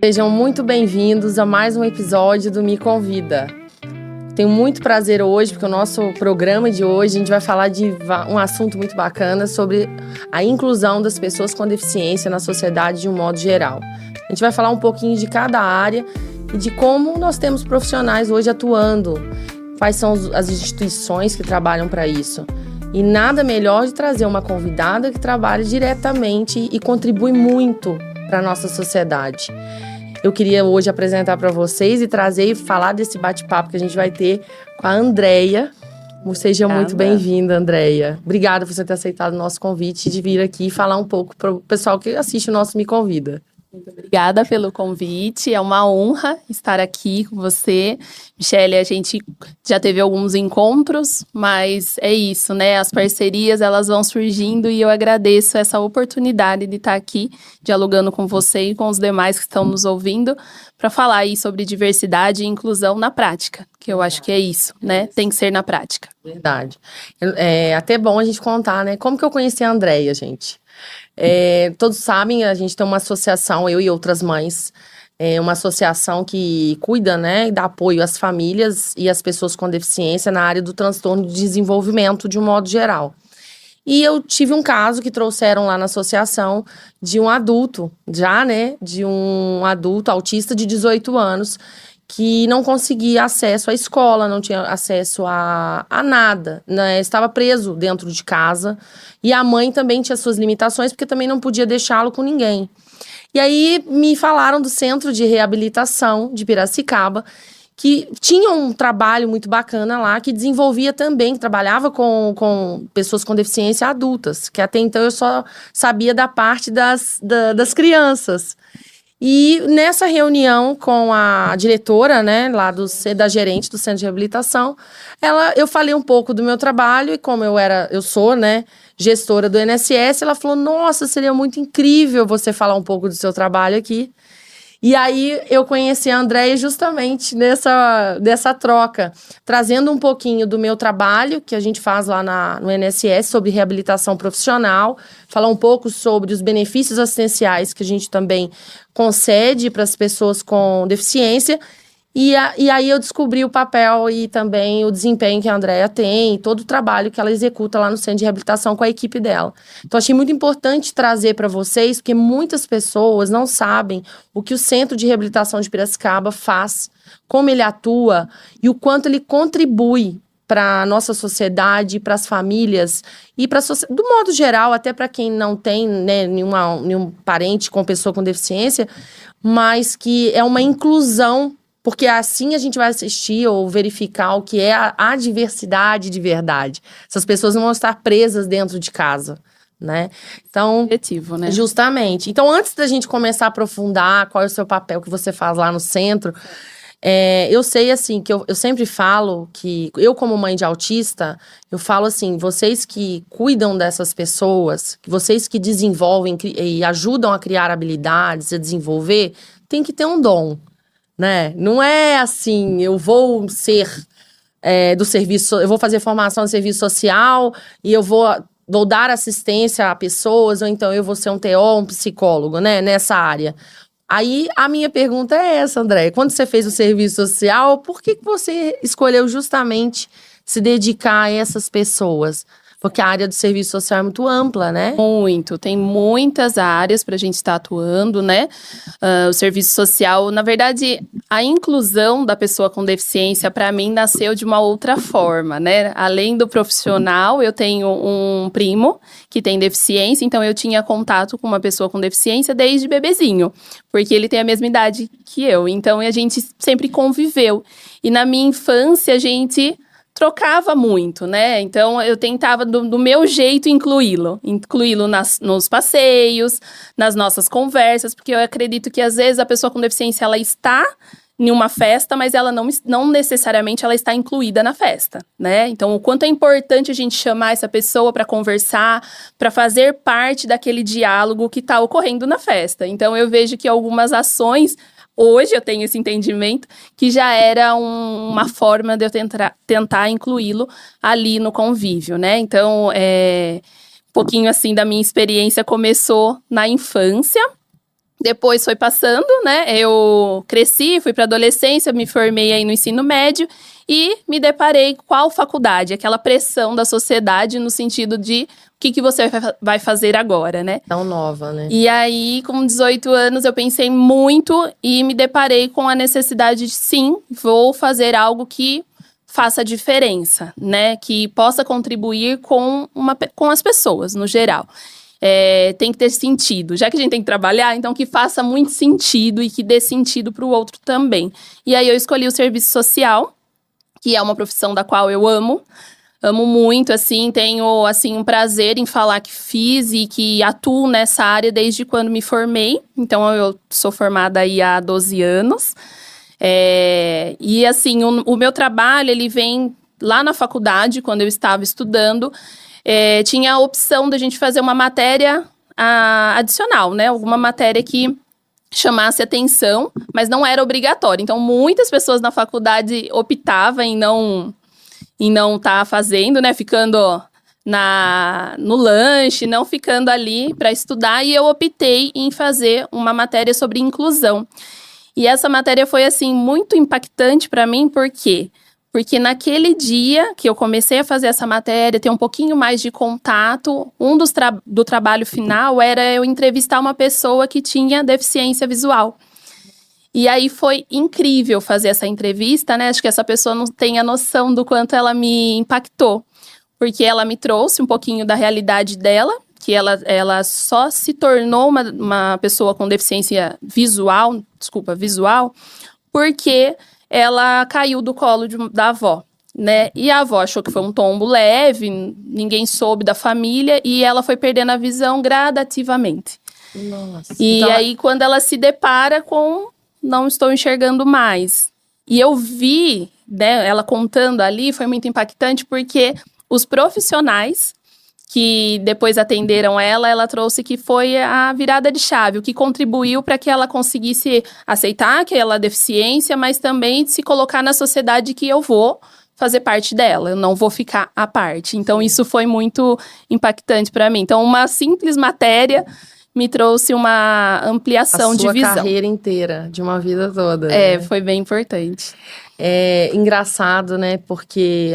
Sejam muito bem-vindos a mais um episódio do Me Convida. Tenho muito prazer hoje, porque o nosso programa de hoje a gente vai falar de um assunto muito bacana sobre a inclusão das pessoas com deficiência na sociedade de um modo geral. A gente vai falar um pouquinho de cada área e de como nós temos profissionais hoje atuando, quais são as instituições que trabalham para isso. E nada melhor de trazer uma convidada que trabalha diretamente e contribui muito para a nossa sociedade. Eu queria hoje apresentar para vocês e trazer e falar desse bate-papo que a gente vai ter com a Andréia. Seja muito bem-vinda, Andréia. Obrigada por você ter aceitado o nosso convite de vir aqui e falar um pouco para o pessoal que assiste o nosso Me Convida. Muito obrigada pelo convite, é uma honra estar aqui com você. Michele, a gente já teve alguns encontros, mas é isso, né? As parcerias, elas vão surgindo e eu agradeço essa oportunidade de estar aqui dialogando com você e com os demais que estão nos ouvindo para falar aí sobre diversidade e inclusão na prática, que eu acho que é isso, né? Tem que ser na prática. Verdade. É até bom a gente contar, né? Como que eu conheci a Andréia, gente? Todos sabem, a gente tem uma associação, eu e outras mães, uma associação que cuida, né, e dá apoio às famílias e às pessoas com deficiência na área do transtorno de desenvolvimento de um modo geral. E eu tive um caso que trouxeram lá na associação de um adulto, de um adulto autista de 18 anos, que não conseguia acesso à escola, não tinha acesso a nada, né? Estava preso dentro de casa. E a mãe também tinha suas limitações, porque também não podia deixá-lo com ninguém. E aí me falaram do Centro de Reabilitação de Piracicaba, que tinha um trabalho muito bacana lá, que desenvolvia também, que trabalhava com pessoas com deficiência adultas, que até então eu só sabia da parte das crianças. E nessa reunião com a diretora, né, lá da gerente do Centro de Reabilitação, eu falei um pouco do meu trabalho e como eu sou, né, gestora do INSS, ela falou, nossa, seria muito incrível você falar um pouco do seu trabalho aqui. E aí eu conheci a Andréia justamente nessa troca, trazendo um pouquinho do meu trabalho, que a gente faz lá no INSS, sobre reabilitação profissional, falar um pouco sobre os benefícios assistenciais que a gente também concede para as pessoas com deficiência. E aí eu descobri o papel e também o desempenho que a Andréia tem, todo o trabalho que ela executa lá no Centro de Reabilitação com a equipe dela. Então, achei muito importante trazer para vocês, porque muitas pessoas não sabem o que o Centro de Reabilitação de Piracicaba faz, como ele atua e o quanto ele contribui para a nossa sociedade, para as famílias e para do modo geral, até para quem não tem, né, nenhum parente com pessoa com deficiência, mas que é uma inclusão. Porque assim a gente vai assistir ou verificar o que é a diversidade de verdade. Essas pessoas não vão estar presas dentro de casa, né? Então, objetivo, né? Justamente. Então, antes da gente começar a aprofundar qual é o seu papel que você faz lá no centro, eu sei, assim, que eu sempre falo que eu, como mãe de autista, eu falo assim, vocês que cuidam dessas pessoas, vocês que desenvolvem e ajudam a criar habilidades, a desenvolver, tem que ter um dom. Né? Não é assim, eu vou ser do serviço, eu vou fazer formação no serviço social e eu vou dar assistência a pessoas, ou então eu vou ser um TO, um psicólogo, né? Nessa área. Aí a minha pergunta é essa, André. Quando você fez o serviço social, por que você escolheu justamente se dedicar a essas pessoas? Porque a área do serviço social é muito ampla, né? Muito, tem muitas áreas para a gente estar atuando, né? O serviço social, na verdade, a inclusão da pessoa com deficiência, para mim, nasceu de uma outra forma, né? Além do profissional, eu tenho um primo que tem deficiência, então eu tinha contato com uma pessoa com deficiência desde bebezinho, porque ele tem a mesma idade que eu, então a gente sempre conviveu. E na minha infância, a gente trocava muito, né? Então, eu tentava, do meu jeito, incluí-lo nos passeios, nas nossas conversas, porque eu acredito que, às vezes, a pessoa com deficiência, ela está em uma festa, mas ela não necessariamente ela está incluída na festa, né? Então, o quanto é importante a gente chamar essa pessoa para conversar, para fazer parte daquele diálogo que está ocorrendo na festa. Então, eu vejo que algumas ações hoje eu tenho esse entendimento que já era uma forma de eu tentar incluí-lo ali no convívio, né? Então, um pouquinho assim da minha experiência começou na infância. Depois foi passando, né? Eu cresci, fui para adolescência, me formei aí no ensino médio e me deparei com qual faculdade, aquela pressão da sociedade no sentido de o que você vai fazer agora, né? Tão nova, né? E aí, com 18 anos, eu pensei muito e me deparei com a necessidade de, sim, vou fazer algo que faça diferença, né? Que possa contribuir com as pessoas, no geral. Tem que ter sentido. Já que a gente tem que trabalhar, então que faça muito sentido e que dê sentido para o outro também. E aí eu escolhi o serviço social, que é uma profissão da qual eu amo. Amo muito, assim, tenho, assim, um prazer em falar que fiz e que atuo nessa área desde quando me formei. Então, eu sou formada aí há 12 anos. E, assim, o meu trabalho, ele vem lá na faculdade, quando eu estava estudando, tinha a opção da gente fazer uma matéria adicional, né? Alguma matéria que chamasse atenção, mas não era obrigatório. Então, muitas pessoas na faculdade optavam em não tá fazendo, né? Ficando no lanche, não ficando ali para estudar. E eu optei em fazer uma matéria sobre inclusão. E essa matéria foi, assim, muito impactante para mim, por quê? Porque naquele dia que eu comecei a fazer essa matéria, ter um pouquinho mais de contato, do trabalho final era eu entrevistar uma pessoa que tinha deficiência visual. E aí foi incrível fazer essa entrevista, né? Acho que essa pessoa não tem a noção do quanto ela me impactou. Porque ela me trouxe um pouquinho da realidade dela, que ela só se tornou uma pessoa com deficiência visual, porque ela caiu do colo da avó, né? E a avó achou que foi um tombo leve, ninguém soube da família, e ela foi perdendo a visão gradativamente. Nossa. E Então, aí, quando ela se depara com não estou enxergando mais. E eu vi, né, ela contando ali, foi muito impactante, porque os profissionais que depois atenderam ela trouxe que foi a virada de chave, o que contribuiu para que ela conseguisse aceitar aquela deficiência, mas também se colocar na sociedade que eu vou fazer parte dela, eu não vou ficar à parte. Então, isso foi muito impactante para mim. Então, uma simples matéria me trouxe uma ampliação de visão. A sua carreira inteira, de uma vida toda. Né? Né? Foi bem importante. É engraçado, né? Porque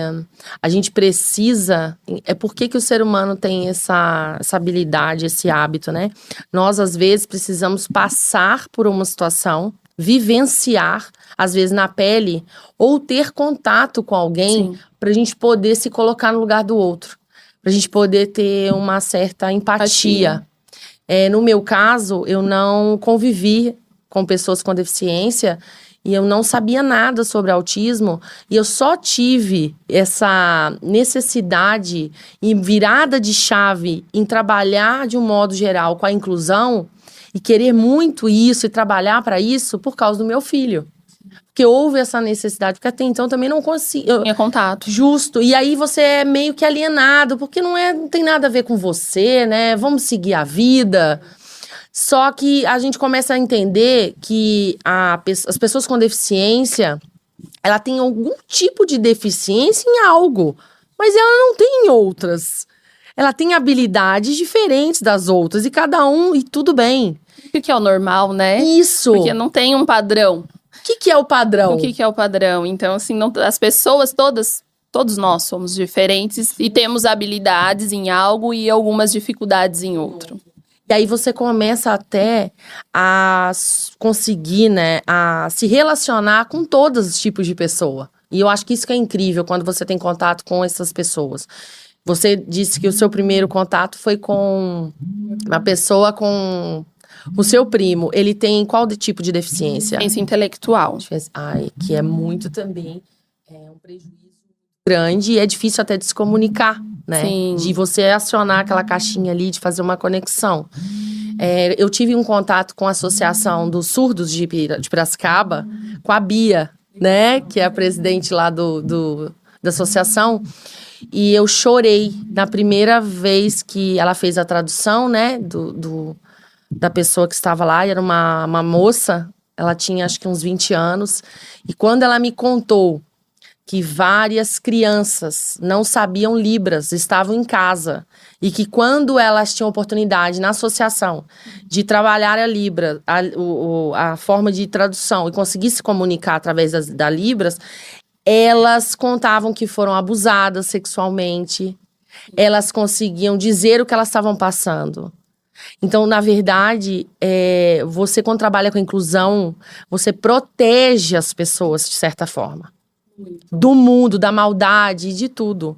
a gente precisa... por que o ser humano tem essa habilidade, esse hábito, né? Nós, às vezes, precisamos passar por uma situação, vivenciar, às vezes na pele, ou ter contato com alguém para a gente poder se colocar no lugar do outro. Para a gente poder ter uma certa empatia. No meu caso, eu não convivi com pessoas com deficiência e eu não sabia nada sobre autismo. E eu só tive essa necessidade e virada de chave em trabalhar de um modo geral com a inclusão e querer muito isso e trabalhar para isso por causa do meu filho. Porque houve essa necessidade, porque até então também não consigo. Tinha contato. Justo. E aí você é meio que alienado, porque não tem nada a ver com você, né? Vamos seguir a vida. Só que a gente começa a entender que as pessoas com deficiência, ela tem algum tipo de deficiência em algo, mas ela não tem em outras. Ela tem habilidades diferentes das outras, e cada um, e tudo bem. O que é o normal, né? Isso. Porque não tem um padrão. O que é o padrão? O que é o padrão? Então, assim, as pessoas todos nós somos diferentes e temos habilidades em algo e algumas dificuldades em outro. E aí você começa até a conseguir, né, a se relacionar com todos os tipos de pessoa. E eu acho que isso que é incrível quando você tem contato com essas pessoas. Você disse que o seu primeiro contato foi com uma pessoa com o seu primo. Ele tem qual tipo de deficiência? Deficiência intelectual. Ai, que é muito também um prejuízo grande e é difícil até de se comunicar, né? Sim. De você acionar aquela caixinha ali, de fazer uma conexão. Eu tive um contato com a Associação dos Surdos de Piracicaba, com a Bia, né? Que é a presidente lá da associação. E eu chorei na primeira vez que ela fez a tradução, né? Da pessoa que estava lá. E era uma moça, ela tinha acho que uns 20 anos. E quando ela me contou que várias crianças não sabiam Libras, estavam em casa. E que quando elas tinham oportunidade na associação de trabalhar a Libra, a forma de tradução e conseguir se comunicar através da Libras, elas contavam que foram abusadas sexualmente, elas conseguiam dizer o que elas estavam passando. Então, na verdade, você quando trabalha com inclusão, você protege as pessoas de certa forma. Do mundo, da maldade, de tudo.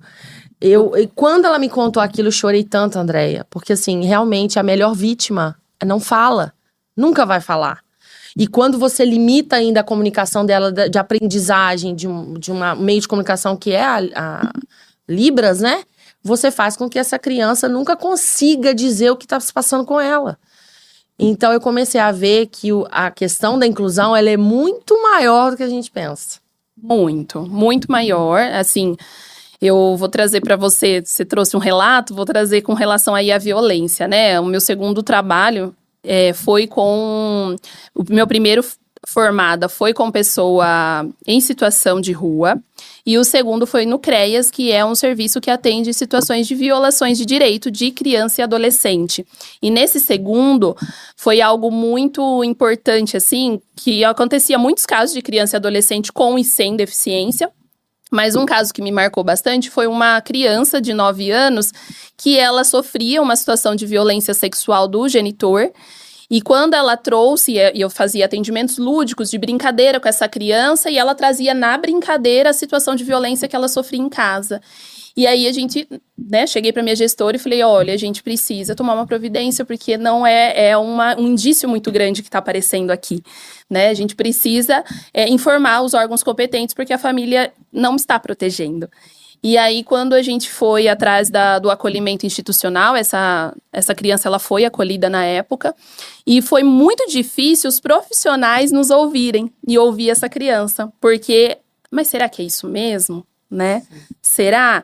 E quando ela me contou aquilo, eu chorei tanto, Andréia. Porque, assim, realmente a melhor vítima não fala. Nunca vai falar. E quando você limita ainda a comunicação dela de aprendizagem, de um meio de comunicação que é a Libras, né? Você faz com que essa criança nunca consiga dizer o que está se passando com ela. Então, eu comecei a ver que a questão da inclusão, ela é muito maior do que a gente pensa. Muito, muito maior, assim... Eu vou trazer para você trouxe um relato, vou trazer com relação aí à violência, né? O meu segundo trabalho foi com... O meu primeiro formada foi com pessoa em situação de rua. E o segundo foi no CREAS, que é um serviço que atende situações de violações de direito de criança e adolescente. E nesse segundo, foi algo muito importante, assim, que acontecia muitos casos de criança e adolescente com e sem deficiência. Mas um caso que me marcou bastante foi uma criança de 9 anos que ela sofria uma situação de violência sexual do genitor. E quando ela trouxe, e eu fazia atendimentos lúdicos de brincadeira com essa criança, e ela trazia na brincadeira a situação de violência que ela sofria em casa. E aí a gente, né, cheguei para minha gestora e falei, olha, a gente precisa tomar uma providência, porque não um indício muito grande que está aparecendo aqui, né? A gente precisa informar os órgãos competentes, porque a família não está protegendo. E aí, quando a gente foi atrás do acolhimento institucional, essa criança ela foi acolhida na época, e foi muito difícil os profissionais nos ouvirem e ouvir essa criança, porque, mas será que é isso mesmo? Né? Será?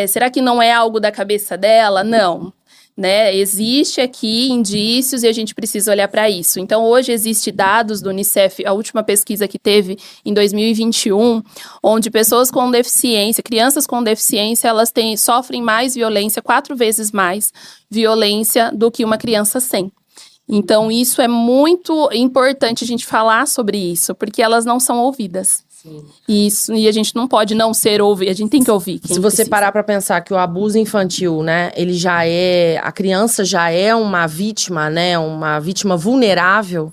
Será que não é algo da cabeça dela? Não. Né? Existe aqui indícios e a gente precisa olhar para isso. Então, hoje existe dados do Unicef, a última pesquisa que teve em 2021, onde pessoas com deficiência, crianças com deficiência, elas sofrem mais violência, 4 vezes mais violência do que uma criança sem. Então, isso é muito importante a gente falar sobre isso, porque elas não são ouvidas. E a gente não pode não ser ouvido, a gente tem que ouvir. Se você parar para pensar que o abuso infantil, né, a criança já é uma vítima, né, uma vítima vulnerável,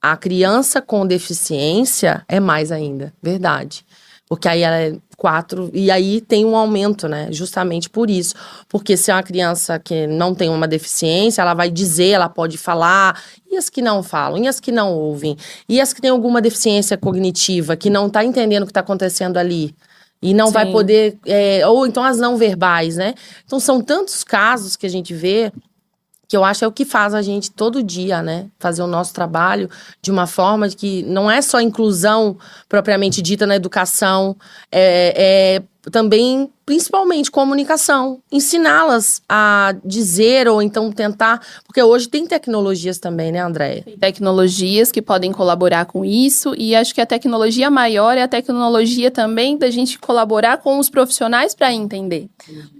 a criança com deficiência é mais ainda, verdade. Porque aí ela é 4, e aí tem um aumento, né? Justamente por isso. Porque se é uma criança que não tem uma deficiência, ela vai dizer, ela pode falar. E as que não falam? E as que não ouvem? E as que têm alguma deficiência cognitiva, que não tá entendendo o que está acontecendo ali? E não vai poder... ou então as não verbais, né? Então são tantos casos que a gente vê, que eu acho que é o que faz a gente todo dia, né? Fazer o nosso trabalho de uma forma que não é só inclusão propriamente dita na educação, também, principalmente, comunicação. Ensiná-las a dizer ou então tentar... Porque hoje tem tecnologias também, né, Andréia? Tem tecnologias que podem colaborar com isso, e acho que a tecnologia maior é a tecnologia também da gente colaborar com os profissionais para entender.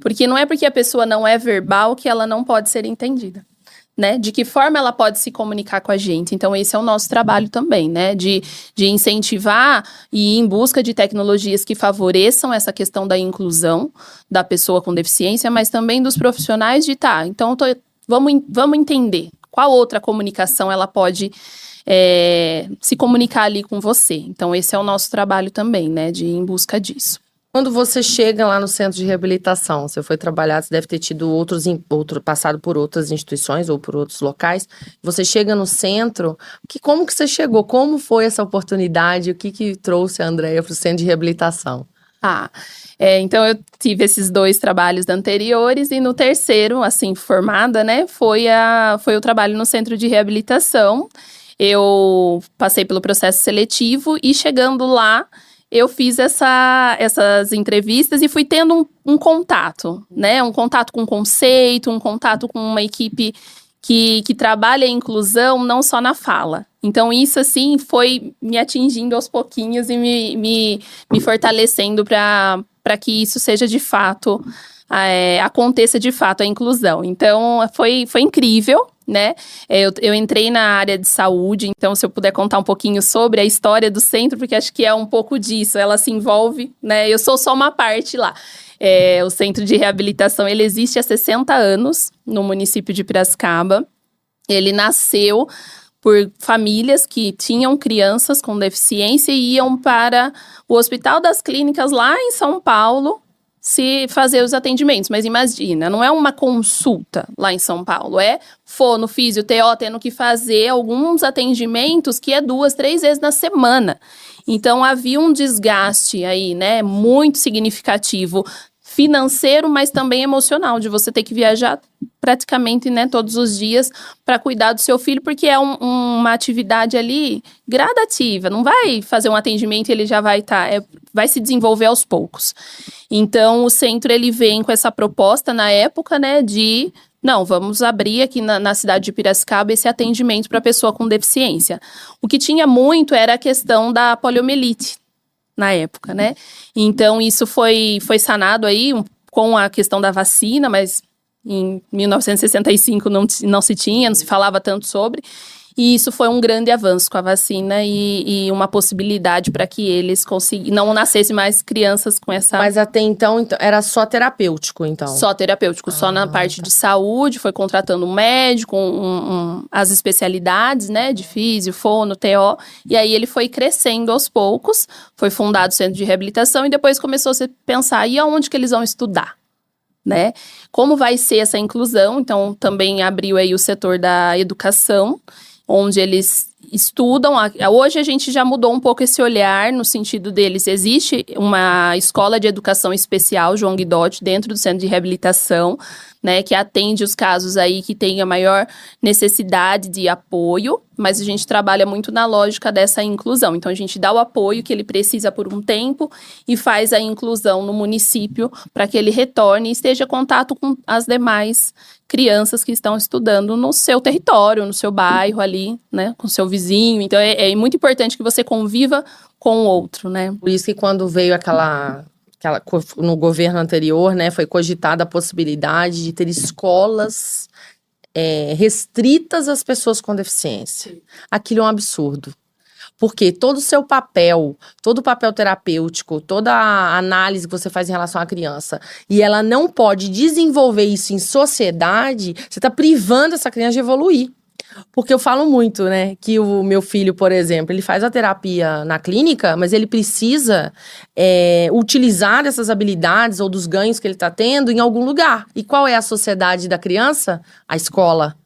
Porque não é porque a pessoa não é verbal que ela não pode ser entendida. Né? De que forma ela pode se comunicar com a gente. Então, esse é o nosso trabalho também, né? De incentivar e ir em busca de tecnologias que favoreçam essa questão da inclusão da pessoa com deficiência, mas também dos profissionais de então, vamos entender qual outra comunicação ela pode se comunicar ali com você. Então, esse é o nosso trabalho também, né? De ir em busca disso. Quando você chega lá no centro de reabilitação, você foi trabalhar, você deve ter tido passado por outras instituições ou por outros locais. Você chega no centro, como que você chegou? Como foi essa oportunidade? O que trouxe a Andréia para o centro de reabilitação? Então eu tive esses 2 trabalhos anteriores e no terceiro, assim, formada, né, foi o trabalho no centro de reabilitação. Eu passei pelo processo seletivo e chegando lá, eu fiz essas entrevistas e fui tendo um contato, né? Um contato com o conceito, um contato com uma equipe que trabalha a inclusão não só na fala, Então, isso, assim, foi me atingindo aos pouquinhos e me fortalecendo para que isso seja de fato, aconteça de fato a inclusão. Então, foi incrível, né? Eu entrei na área de saúde, então, se eu puder contar um pouquinho sobre a história do centro, porque acho que é um pouco disso, ela se envolve, né? Eu sou só uma parte lá. O Centro de Reabilitação, ele existe há 60 anos no município de Piracicaba. Ele nasceu por famílias que tinham crianças com deficiência e iam para o Hospital das Clínicas lá em São Paulo se fazer os atendimentos. Mas imagina, não é uma consulta lá em São Paulo, é fono, físio, TO, tendo que fazer alguns atendimentos que é 2, 3 vezes na semana. Então, havia um desgaste aí, né, muito significativo, financeiro, mas também emocional, de você ter que viajar praticamente, né, todos os dias para cuidar do seu filho, porque é uma atividade ali gradativa, não vai fazer um atendimento e ele já vai estar, vai se desenvolver aos poucos. Então, o centro, ele vem com essa proposta na época, né, de, não, vamos abrir aqui na cidade de Piracicaba esse atendimento para pessoa com deficiência. O que tinha muito era a questão da poliomielite, na época, né? Então, isso foi sanado aí com a questão da vacina, mas em 1965 não se tinha, não se falava tanto sobre. E isso foi um grande avanço com a vacina e uma possibilidade para que eles não nascessem mais crianças com essa... Mas até então era só terapêutico, então? Só terapêutico, só na parte de saúde, foi contratando um médico, as especialidades, né, de físio, fono, TO, e aí ele foi crescendo aos poucos, foi fundado o Centro de Reabilitação e depois começou a se pensar, e aonde que eles vão estudar? Né? Como vai ser essa inclusão? Então, também abriu aí o setor da educação, onde eles estudam. Hoje a gente já mudou um pouco esse olhar, no sentido deles, existe uma escola de educação especial, João Guidotti, dentro do Centro de Reabilitação, né, que atende os casos aí que tem a maior necessidade de apoio, mas a gente trabalha muito na lógica dessa inclusão. Então, a gente dá o apoio que ele precisa por um tempo e faz a inclusão no município para que ele retorne e esteja em contato com as demais crianças que estão estudando no seu território, no seu bairro ali, né, com o seu vizinho. Então, é muito importante que você conviva com o outro, né? Por isso que quando veio no governo anterior, né, foi cogitada a possibilidade de ter escolas restritas às pessoas com deficiência. Aquilo é um absurdo. Porque todo o papel terapêutico, toda a análise que você faz em relação à criança, e ela não pode desenvolver isso em sociedade, você está privando essa criança de evoluir. Porque eu falo muito, né, que o meu filho, por exemplo, ele faz a terapia na clínica, mas ele precisa utilizar essas habilidades ou dos ganhos que ele está tendo em algum lugar. E qual é a sociedade da criança? A escola.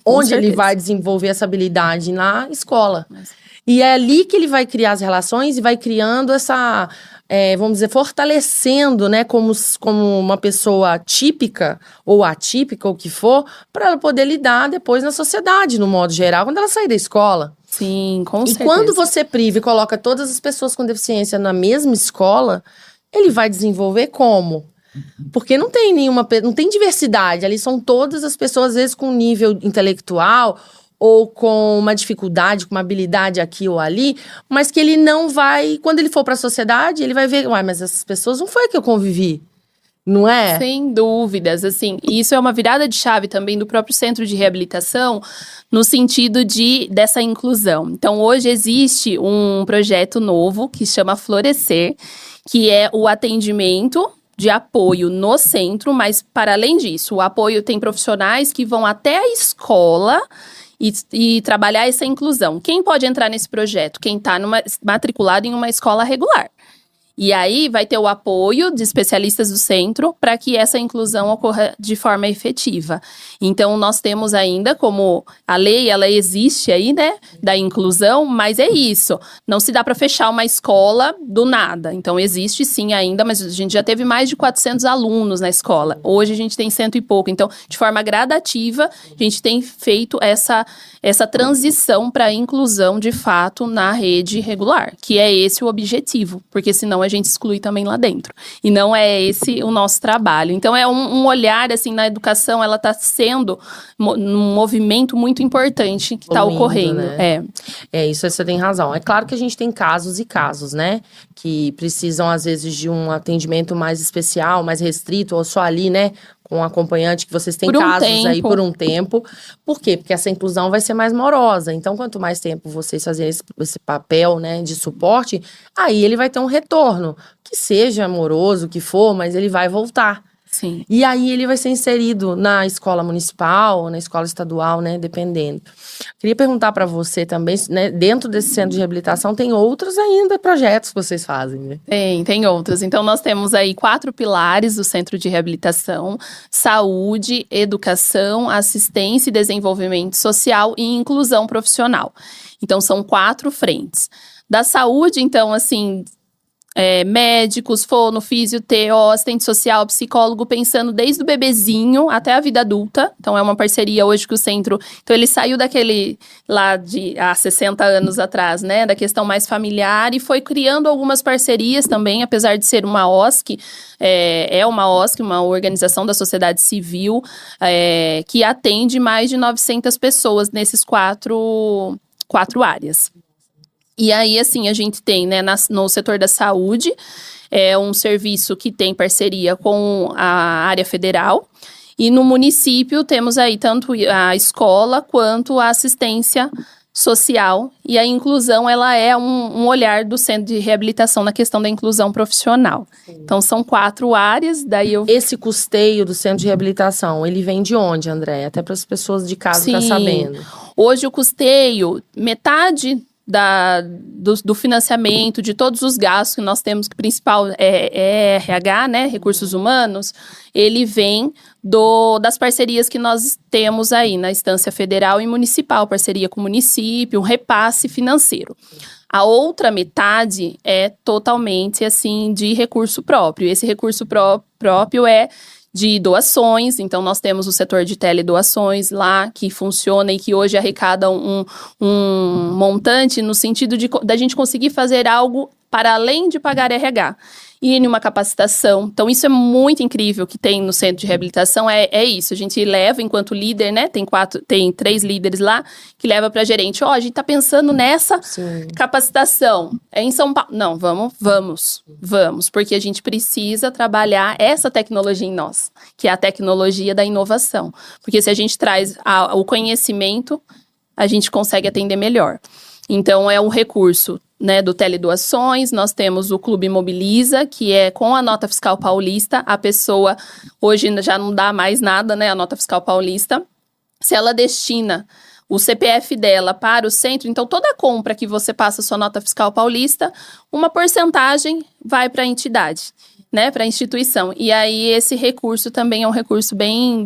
Onde ele vai desenvolver essa habilidade? Na escola. E é ali que ele vai criar as relações e vai criando essa, vamos dizer, fortalecendo, né, como uma pessoa típica ou atípica, ou o que for, para ela poder lidar depois na sociedade, no modo geral, quando ela sair da escola. Sim, com certeza. E quando você priva e coloca todas as pessoas com deficiência na mesma escola, ele vai desenvolver como? Porque não tem diversidade, ali são todas as pessoas, às vezes, com nível intelectual ou com uma dificuldade, com uma habilidade aqui ou ali, mas que ele não vai... Quando ele for para a sociedade, ele vai ver, mas essas pessoas não foi que eu convivi, não é? Sem dúvidas, assim, isso é uma virada de chave também do próprio centro de reabilitação, no sentido dessa inclusão. Então, hoje existe um projeto novo que chama Florescer, que é o atendimento de apoio no centro, mas para além disso, o apoio tem profissionais que vão até a escola e trabalhar essa inclusão. Quem pode entrar nesse projeto? Quem está matriculado em uma escola regular. E aí vai ter o apoio de especialistas do centro para que essa inclusão ocorra de forma efetiva. Então, nós temos ainda, como a lei, ela existe aí, né, da inclusão, mas é isso. Não se dá para fechar uma escola do nada. Então, existe sim ainda, mas a gente já teve mais de 400 alunos na escola. Hoje a gente tem 100 e pouco. Então, de forma gradativa, a gente tem feito essa transição para a inclusão, de fato, na rede regular, que é esse o objetivo. Porque senão a gente exclui também lá dentro. E não é esse o nosso trabalho. Então, é um olhar, assim, na educação, ela está sendo um movimento muito importante que está ocorrendo. Né? Isso você tem razão. É claro que a gente tem casos e casos, né? Que precisam, às vezes, de um atendimento mais especial, mais restrito, ou só ali, né? Com um acompanhante, que vocês têm casos aí por um tempo. Por quê? Porque essa inclusão vai ser mais morosa. Então, quanto mais tempo vocês fazerem esse papel, né, de suporte, aí ele vai ter um retorno. Que seja amoroso, que for, mas ele vai voltar. Sim. E aí ele vai ser inserido na escola municipal, na escola estadual, né, dependendo. Queria perguntar para você também, né, dentro desse centro de reabilitação tem outros ainda projetos que vocês fazem, né? Tem outros. Então nós temos aí 4 pilares do centro de reabilitação: saúde, educação, assistência e desenvolvimento social e inclusão profissional. Então são 4 frentes. Da saúde, então, assim, médicos, fono, físio, TO, assistente social, psicólogo, pensando desde o bebezinho até a vida adulta. Então, é uma parceria hoje que o centro... Então, ele saiu daquele lá de há 60 anos atrás, né? Da questão mais familiar e foi criando algumas parcerias também, apesar de ser uma OSC, uma OSC, uma organização da sociedade civil, que atende mais de 900 pessoas nesses quatro áreas. E aí, assim, a gente tem, né, no setor da saúde, um serviço que tem parceria com a área federal. E no município temos aí tanto a escola quanto a assistência social. E a inclusão, ela é um olhar do centro de reabilitação na questão da inclusão profissional. Sim. Então, são 4 áreas, Esse custeio do centro de reabilitação, ele vem de onde, André? Até para as pessoas de casa ficar sabendo. Hoje, o custeio, metade... do financiamento, de todos os gastos que nós temos, que o principal é RH, né, recursos humanos, ele vem das parcerias que nós temos aí na instância federal e municipal, parceria com o município, um repasse financeiro. A outra metade é totalmente, assim, de recurso próprio. Esse recurso próprio é de doações, então nós temos o setor de teledoações lá, que funciona e que hoje arrecada um montante no sentido da gente conseguir fazer algo para além de pagar RH. E em uma capacitação. Então, isso é muito incrível que tem no centro de reabilitação, é isso. A gente leva, enquanto líder, né? Tem 3 líderes lá, que leva para gerente. A gente tá pensando nessa capacitação. É em São Paulo. Não, vamos. Porque a gente precisa trabalhar essa tecnologia em nós, que é a tecnologia da inovação. Porque se a gente traz o conhecimento, a gente consegue atender melhor. Então, é um recurso, né, do teledoações. Nós temos o Clube Mobiliza, que é com a nota fiscal paulista. A pessoa, hoje já não dá mais nada, né, a nota fiscal paulista. Se ela destina o CPF dela para o centro, então toda a compra que você passa sua nota fiscal paulista, uma porcentagem vai para a entidade, né, para a instituição. E aí esse recurso também é um recurso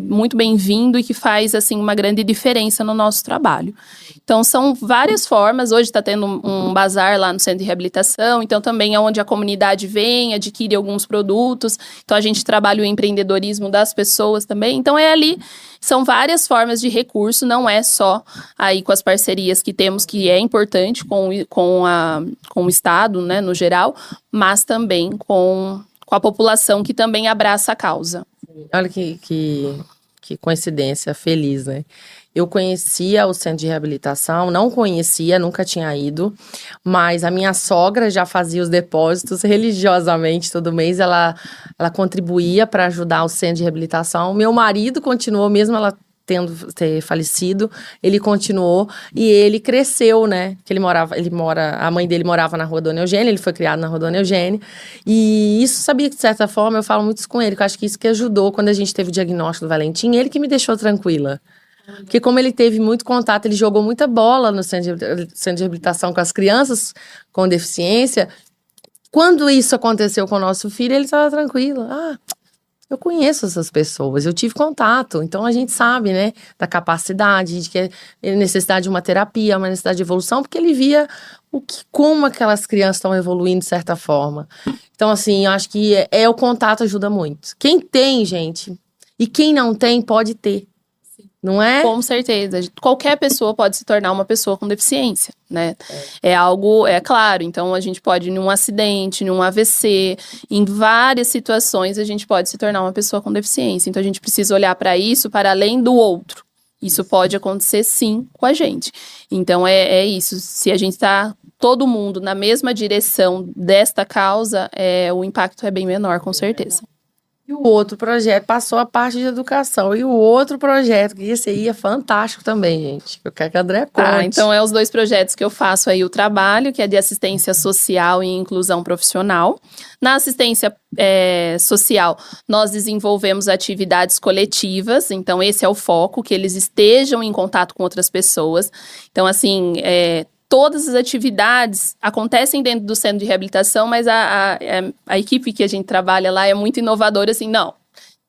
muito bem-vindo e que faz, assim, uma grande diferença no nosso trabalho. Então, são várias formas. Hoje está tendo um bazar lá no centro de reabilitação, então também é onde a comunidade vem, adquire alguns produtos. Então, a gente trabalha o empreendedorismo das pessoas também. Então, são várias formas de recurso, não é só aí com as parcerias que temos, que é importante com o Estado, né, no geral, mas também com a população que também abraça a causa. Olha que coincidência feliz, né? Eu conhecia o centro de reabilitação, não conhecia, nunca tinha ido, mas a minha sogra já fazia os depósitos religiosamente todo mês, ela contribuía para ajudar o centro de reabilitação. Meu marido continuou, mesmo ela ter falecido, ele continuou e ele cresceu, né? Que a mãe dele morava na Rua Dona Eugênia, ele foi criado na Rua Dona Eugênia, e isso, sabia que de certa forma, eu falo muito isso com ele, que eu acho que isso que ajudou quando a gente teve o diagnóstico do Valentim, ele que me deixou tranquila. Porque como ele teve muito contato, ele jogou muita bola no centro de reabilitação com as crianças com deficiência. Quando isso aconteceu com o nosso filho, ele estava tranquilo. Eu conheço essas pessoas, eu tive contato. Então, a gente sabe, né, da capacidade, de que é necessidade de uma terapia, uma necessidade de evolução, porque ele via como aquelas crianças estão evoluindo de certa forma. Então, assim, eu acho que o contato ajuda muito. Quem tem, gente, e quem não tem, pode ter. Não é? Com certeza. Qualquer pessoa pode se tornar uma pessoa com deficiência, né? É algo, é claro, então a gente pode, num acidente, num AVC, em várias situações, a gente pode se tornar uma pessoa com deficiência. Então a gente precisa olhar para isso para além do outro. Isso pode acontecer sim com a gente. Então é isso. Se a gente está todo mundo na mesma direção desta causa, o impacto é bem menor, com certeza. E o outro projeto passou a parte de educação. E o outro projeto, que esse aí é fantástico também, gente. Eu quero que a André conte. Tá, então os dois projetos que eu faço aí o trabalho, que é de assistência social e inclusão profissional. Na assistência social, nós desenvolvemos atividades coletivas, então esse é o foco, que eles estejam em contato com outras pessoas. Então, assim, todas as atividades acontecem dentro do centro de reabilitação, mas a equipe que a gente trabalha lá é muito inovadora, assim, não,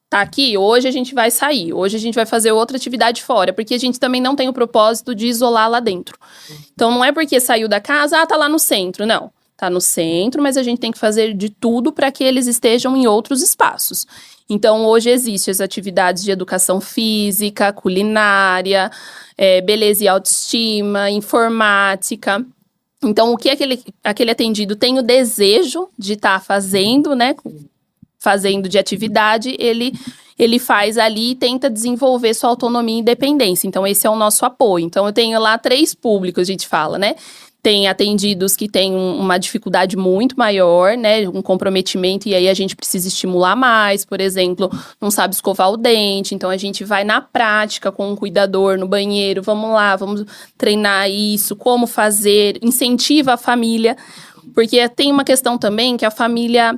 tá aqui, hoje a gente vai sair, hoje a gente vai fazer outra atividade fora, porque a gente também não tem o propósito de isolar lá dentro. Então, não é porque saiu da casa, tá lá no centro, não. Tá no centro, mas a gente tem que fazer de tudo para que eles estejam em outros espaços. Então, hoje existem as atividades de educação física, culinária, beleza e autoestima, informática. Então, o que aquele atendido tem o desejo de estar fazendo, né? Fazendo de atividade, ele faz ali e tenta desenvolver sua autonomia e independência. Então, esse é o nosso apoio. Então, eu tenho lá 3 públicos, a gente fala, né? Tem atendidos que têm uma dificuldade muito maior, né, um comprometimento, e aí a gente precisa estimular mais, por exemplo, não sabe escovar o dente, então a gente vai na prática com um cuidador no banheiro, vamos lá, vamos treinar isso, como fazer, incentiva a família, porque tem uma questão também que a família,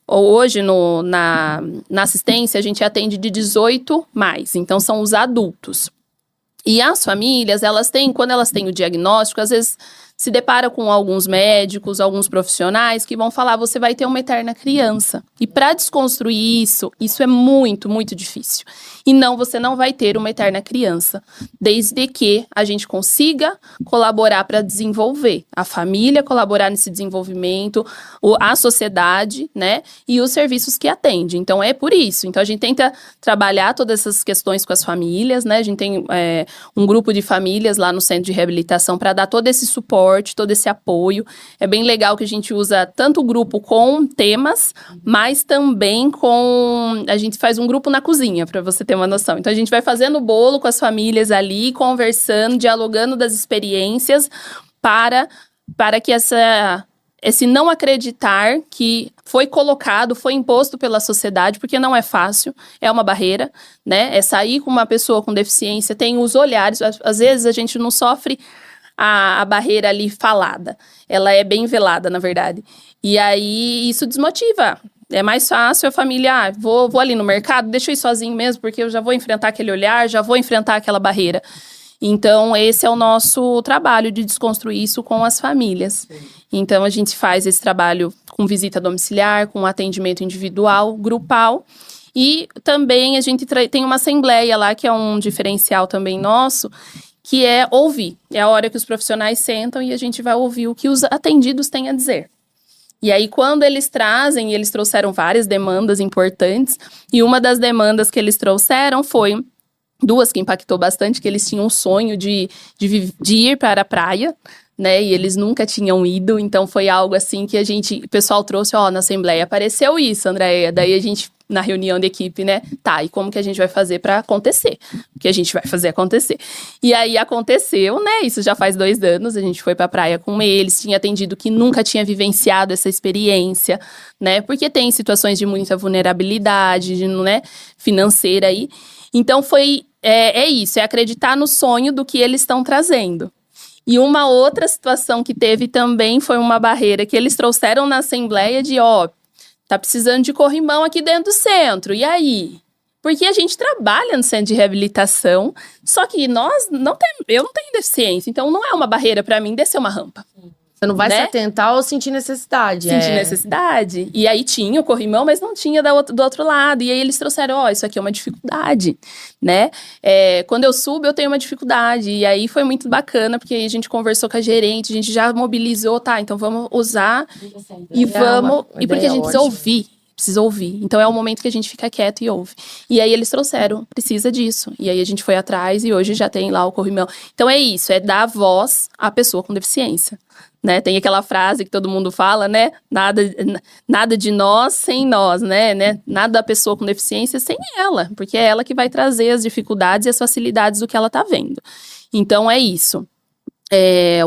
hoje na assistência, a gente atende de 18 mais, então são os adultos. E as famílias, quando elas têm o diagnóstico, às vezes se depara com alguns médicos, alguns profissionais que vão falar, você vai ter uma eterna criança. E para desconstruir isso é muito, muito difícil. E não, você não vai ter uma eterna criança, desde que a gente consiga colaborar para desenvolver. A família colaborar nesse desenvolvimento, a sociedade, né? E os serviços que atende. Então, é por isso. Então, a gente tenta trabalhar todas essas questões com as famílias, né? A gente tem um grupo de famílias lá no centro de reabilitação para dar todo esse suporte, todo esse apoio. É bem legal que a gente usa tanto o grupo com temas, mas também a gente faz um grupo na cozinha, para você ter uma noção. Então, a gente vai fazendo bolo com as famílias ali, conversando, dialogando das experiências para que esse não acreditar que foi colocado, foi imposto pela sociedade, porque não é fácil, é uma barreira, né? É sair com uma pessoa com deficiência, tem os olhares, às vezes a gente não sofre a barreira ali falada, ela é bem velada, na verdade. E aí, isso desmotiva. É mais fácil a família, vou ali no mercado, deixa eu ir sozinho mesmo, porque eu já vou enfrentar aquele olhar, já vou enfrentar aquela barreira. Então, esse é o nosso trabalho de desconstruir isso com as famílias. Sim. Então, a gente faz esse trabalho com visita domiciliar, com atendimento individual, grupal. E também a gente tem uma assembleia lá, que é um diferencial também nosso, que é ouvir. É a hora que os profissionais sentam e a gente vai ouvir o que os atendidos têm a dizer. E aí, quando eles trouxeram várias demandas importantes, e uma das demandas que eles trouxeram foi 2 que impactou bastante, que eles tinham um sonho de ir para a praia, né, e eles nunca tinham ido, então foi algo assim que o pessoal trouxe, na assembleia, apareceu isso, Andréia, daí a gente, na reunião de equipe, né, tá, e como que a gente vai fazer para acontecer? O que a gente vai fazer acontecer? E aí aconteceu, né, isso já faz 2 anos, a gente foi para a praia com eles, tinha atendido que nunca tinha vivenciado essa experiência, né, porque tem situações de muita vulnerabilidade, né, financeira aí, então é isso, é acreditar no sonho do que eles estão trazendo. E uma outra situação que teve também foi uma barreira que eles trouxeram na assembleia de, tá precisando de corrimão aqui dentro do centro, e aí? Porque a gente trabalha no centro de reabilitação, só que eu não tenho deficiência, então não é uma barreira para mim descer uma rampa. Você não vai né? se atentar ou sentir necessidade. Sentir necessidade. E aí tinha o corrimão, mas não tinha do outro lado. E aí eles trouxeram, isso aqui é uma dificuldade, né? Quando eu subo, eu tenho uma dificuldade. E aí foi muito bacana, porque aí a gente conversou com a gerente, a gente já mobilizou, tá, então vamos usar e vamos... E porque a gente precisa ouvir. precisa ouvir. Então é o momento que a gente fica quieto e ouve. E aí eles trouxeram, precisa disso. E aí a gente foi atrás e hoje já tem lá o corrimão. Então é isso, é dar voz à pessoa com deficiência. Né? Tem aquela frase que todo mundo fala, né? Nada de nós sem nós, né? Nada da pessoa com deficiência sem ela, porque é ela que vai trazer as dificuldades e as facilidades do que ela tá vendo. Então é isso.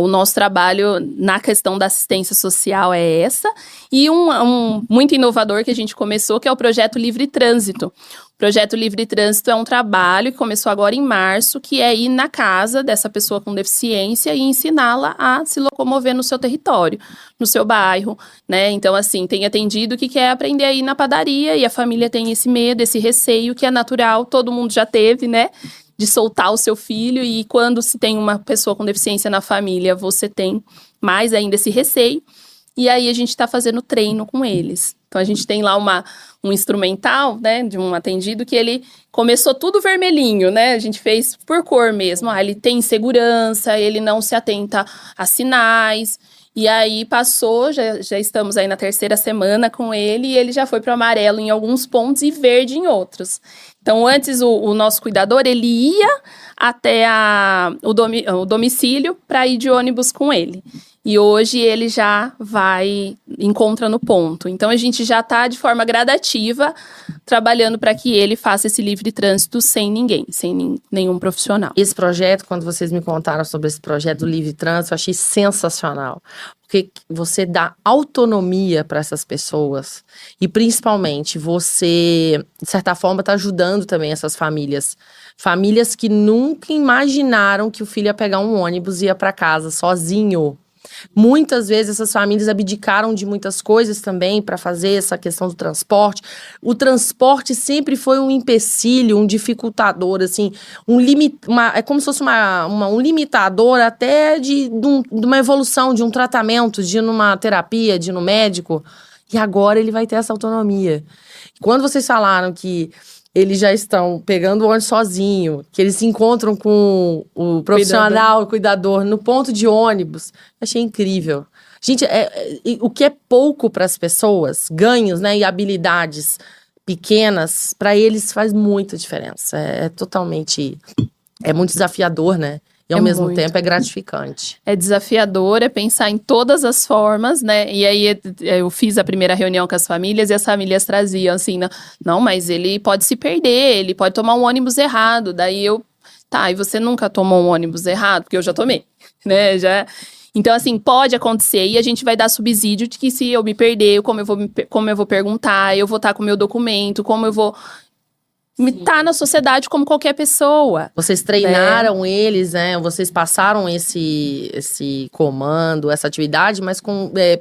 O nosso trabalho na questão da assistência social é essa, e um muito inovador que a gente começou, que é o Projeto Livre Trânsito. O Projeto Livre Trânsito é um trabalho que começou agora em março, que é ir na casa dessa pessoa com deficiência e ensiná-la a se locomover no seu território, no seu bairro, né? Então, assim, tem atendido que quer aprender a ir na padaria e a família tem esse medo, esse receio, que é natural, todo mundo já teve, né? De soltar o seu filho, e quando se tem uma pessoa com deficiência na família, você tem mais ainda esse receio, e aí a gente está fazendo treino com eles. Então a gente tem lá um instrumental, né, de um atendido que ele começou tudo vermelhinho, né, a gente fez por cor mesmo, ele tem insegurança, ele não se atenta a sinais, e aí passou, já estamos aí na 3ª semana com ele, e ele já foi para o amarelo em alguns pontos e verde em outros. Então, antes o nosso cuidador, ele ia até o domicílio para ir de ônibus com ele. E hoje ele já encontra no ponto. Então, a gente já está de forma gradativa trabalhando para que ele faça esse livre trânsito sem ninguém, sem nenhum profissional. Esse projeto, quando vocês me contaram sobre esse projeto do livre trânsito, eu achei sensacional. Porque você dá autonomia para essas pessoas e, principalmente, você, de certa forma, está ajudando também essas famílias. Famílias que nunca imaginaram que o filho ia pegar um ônibus e ia para casa sozinho. Muitas vezes essas famílias abdicaram de muitas coisas também para fazer essa questão do transporte. O transporte sempre foi um empecilho, um dificultador, assim, é como se fosse um limitador até de uma evolução, de um tratamento, de ir numa terapia, de ir no médico. E agora ele vai ter essa autonomia. Quando vocês falaram que eles já estão pegando o ônibus sozinho, que eles se encontram com o profissional, o cuidador, no ponto de ônibus. Achei incrível. Gente, o que é pouco para as pessoas, ganhos, né, e habilidades pequenas, para eles faz muita diferença. É muito desafiador, né? E ao mesmo tempo é gratificante. É desafiador, é pensar em todas as formas, né? E aí eu fiz a primeira reunião com as famílias e as famílias traziam assim, não, mas ele pode se perder, ele pode tomar um ônibus errado. Daí e você nunca tomou um ônibus errado? Porque eu já tomei, né? Então, assim, pode acontecer e a gente vai dar subsídio de que se eu me perder, como eu vou perguntar, eu vou estar com o meu documento, como eu vou estar na sociedade como qualquer pessoa. Vocês treinaram eles, né? Vocês passaram esse comando, essa atividade, mas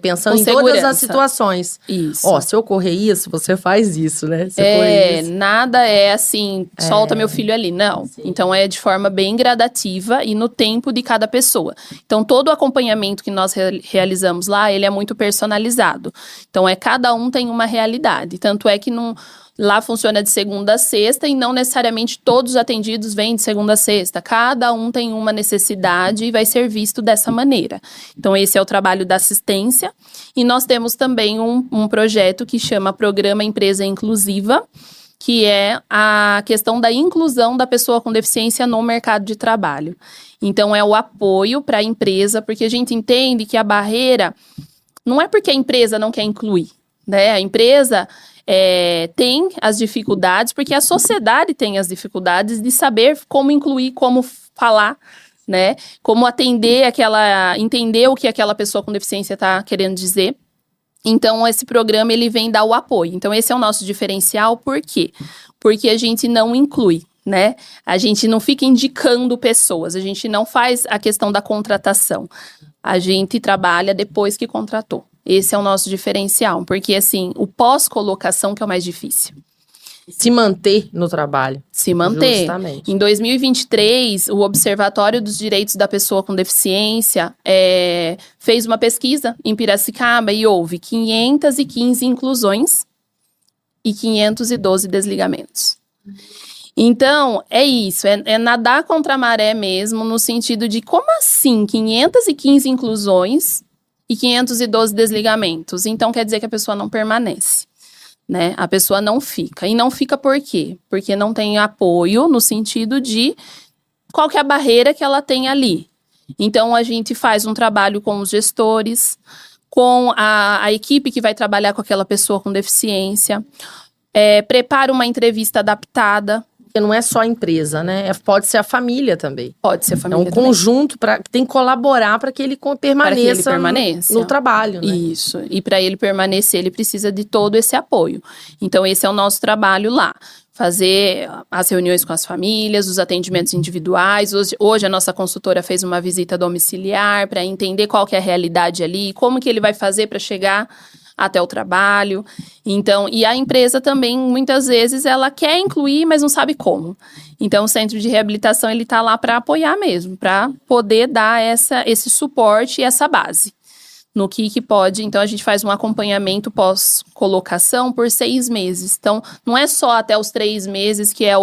pensando em todas as situações. Isso. Se ocorrer isso, você faz isso, né? Nada é assim, solta meu filho ali, não. Sim. Então é de forma bem gradativa e no tempo de cada pessoa. Então todo o acompanhamento que nós realizamos lá, ele é muito personalizado. Então cada um tem uma realidade. Tanto é que lá funciona de segunda a sexta e não necessariamente todos os atendidos vêm de segunda a sexta. Cada um tem uma necessidade e vai ser visto dessa maneira. Então, esse é o trabalho da assistência. E nós temos também um projeto que chama Programa Empresa Inclusiva, que é a questão da inclusão da pessoa com deficiência no mercado de trabalho. Então, é o apoio para a empresa, porque a gente entende que a barreira não é porque a empresa não quer incluir, né? A empresa tem as dificuldades, porque a sociedade tem as dificuldades de saber como incluir, como falar, né? Como entender o que aquela pessoa com deficiência está querendo dizer. Então, esse programa, ele vem dar o apoio. Então, esse é o nosso diferencial. Por quê? Porque a gente não inclui, né? A gente não fica indicando pessoas, a gente não faz a questão da contratação. A gente trabalha depois que contratou. Esse é o nosso diferencial, porque assim, o pós-colocação que é o mais difícil. Se manter no trabalho. Se manter. Justamente. Em 2023, o Observatório dos Direitos da Pessoa com Deficiência fez uma pesquisa em Piracicaba e houve 515 inclusões e 512 desligamentos. Então, é isso, é nadar contra a maré mesmo, no sentido de como assim 515 inclusões e 512 desligamentos? Então, quer dizer que a pessoa não permanece, né? A pessoa não fica. E não fica por quê? Porque não tem apoio no sentido de qual que é a barreira que ela tem ali. Então, a gente faz um trabalho com os gestores, com a equipe que vai trabalhar com aquela pessoa com deficiência, prepara uma entrevista adaptada. Porque não é só a empresa, né? Pode ser a família também. Pode ser a família É um conjunto que tem que colaborar para que ele permaneça, no trabalho, né? Isso. E para ele permanecer, ele precisa de todo esse apoio. Então, esse é o nosso trabalho lá. Fazer as reuniões com as famílias, os atendimentos individuais. Hoje a nossa consultora fez uma visita domiciliar para entender qual que é a realidade ali, como que ele vai fazer para chegar até o trabalho. Então, e a empresa também, muitas vezes, ela quer incluir, mas não sabe como. Então, o centro de reabilitação, ele está lá para apoiar mesmo, para poder dar esse suporte e essa base. No que pode, então a gente faz um acompanhamento pós-colocação por 6 meses. Então, não é só até os 3 meses que é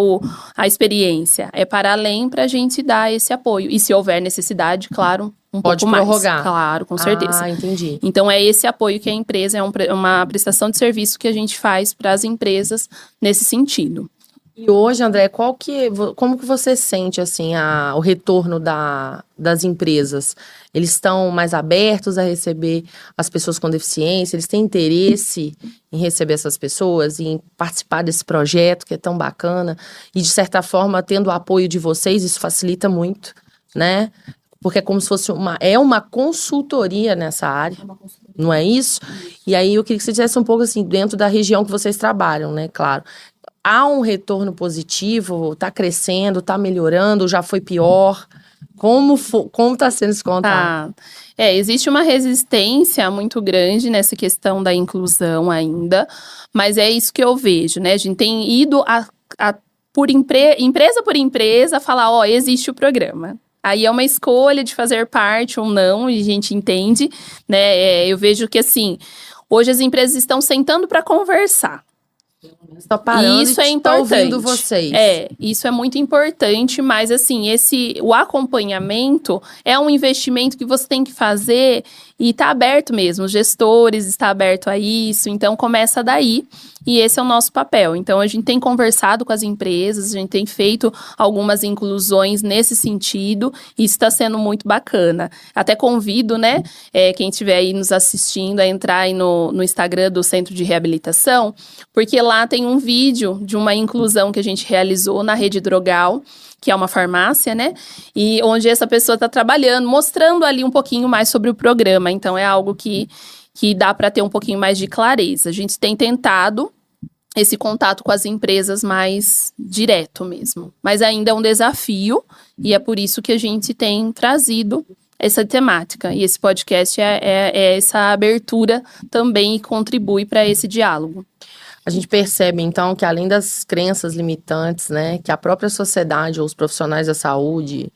a experiência, é para além para a gente dar esse apoio. E se houver necessidade, claro, pode pouco prorrogar. Mais. Claro, com certeza. Ah, entendi. Então, é esse apoio que a empresa, é uma prestação de serviço que a gente faz para as empresas nesse sentido. E hoje, André, como que você sente assim o retorno das empresas? Eles estão mais abertos a receber as pessoas com deficiência? Eles têm interesse em receber essas pessoas, em participar desse projeto que é tão bacana? E, de certa forma, tendo o apoio de vocês, isso facilita muito, né? Porque é como se fosse uma consultoria nessa área, não é isso? E aí eu queria que você dissesse um pouco assim, dentro da região que vocês trabalham, né? Claro. Há um retorno positivo? Está crescendo? Está melhorando? Já foi pior? Como está sendo esse contato? Existe uma resistência muito grande nessa questão da inclusão ainda, mas é isso que eu vejo, né? A gente tem ido empresa por empresa falar, existe o programa. Aí é uma escolha de fazer parte ou não, e a gente entende, né? Eu vejo que, assim, hoje as empresas estão sentando para conversar. Está parando isso e é importante. Ouvindo vocês. Isso é muito importante, mas assim, o acompanhamento é um investimento que você tem que fazer e está aberto mesmo, os gestores estão abertos a isso, então começa daí. E esse é o nosso papel. Então, a gente tem conversado com as empresas, a gente tem feito algumas inclusões nesse sentido, e isso está sendo muito bacana. Até convido, né, quem estiver aí nos assistindo, a entrar aí no Instagram do Centro de Reabilitação, porque lá tem um vídeo de uma inclusão que a gente realizou na Rede Drogal, que é uma farmácia, né? E onde essa pessoa está trabalhando, mostrando ali um pouquinho mais sobre o programa. Então, é algo que dá para ter um pouquinho mais de clareza. A gente tem tentado esse contato com as empresas mais direto mesmo. Mas ainda é um desafio e é por isso que a gente tem trazido essa temática. E esse podcast é essa abertura também e contribui para esse diálogo. A gente percebe, então, que além das crenças limitantes, né, que a própria sociedade ou os profissionais da saúde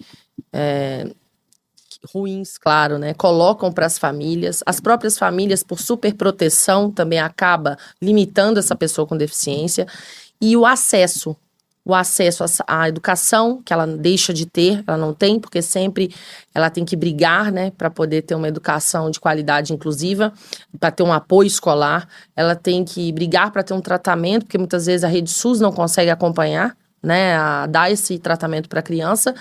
ruins, claro, né, colocam para as próprias famílias, por superproteção, também acaba limitando essa pessoa com deficiência, e o acesso à educação, que ela deixa de ter, ela não tem, porque sempre ela tem que brigar, né, para poder ter uma educação de qualidade inclusiva, para ter um apoio escolar, ela tem que brigar para ter um tratamento, porque muitas vezes a rede SUS não consegue acompanhar, né, a dar esse tratamento para a criança,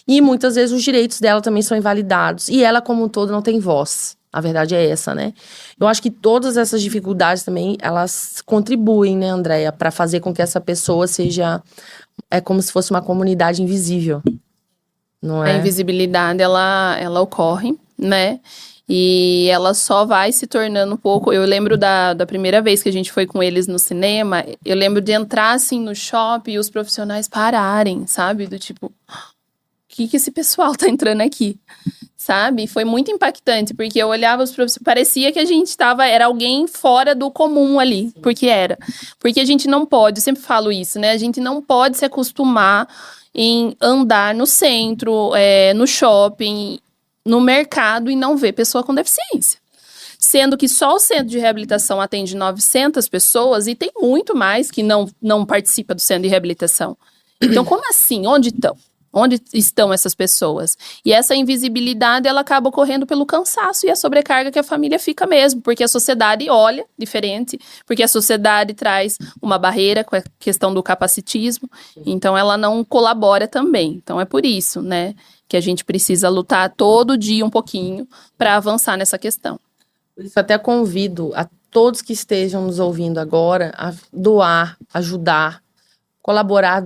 e muitas vezes os direitos dela também são invalidados, e ela como um todo não tem voz. A verdade é essa, né? Eu acho que todas essas dificuldades também, elas contribuem, né, Andréia, para fazer com que essa pessoa seja, como se fosse uma comunidade invisível, não é? A invisibilidade, ela ocorre, né? E ela só vai se tornando um pouco... Eu lembro da primeira vez que a gente foi com eles no cinema, eu lembro de entrar, assim, no shopping e os profissionais pararem, sabe? Do tipo, o que esse pessoal tá entrando aqui? Sabe? Foi muito impactante, porque eu olhava os professores, parecia que a gente era alguém fora do comum ali, porque a gente não pode, eu sempre falo isso, né? A gente não pode se acostumar em andar no centro, no shopping, no mercado e não ver pessoa com deficiência. Sendo que só o centro de reabilitação atende 900 pessoas e tem muito mais que não participa do centro de reabilitação. Então, como assim? Onde estão? Onde estão essas pessoas? E essa invisibilidade, ela acaba ocorrendo pelo cansaço e a sobrecarga que a família fica mesmo, porque a sociedade olha diferente, porque a sociedade traz uma barreira com a questão do capacitismo, então ela não colabora também. Então é por isso, né, que a gente precisa lutar todo dia um pouquinho para avançar nessa questão. Por isso até convido a todos que estejam nos ouvindo agora a doar, ajudar, colaborar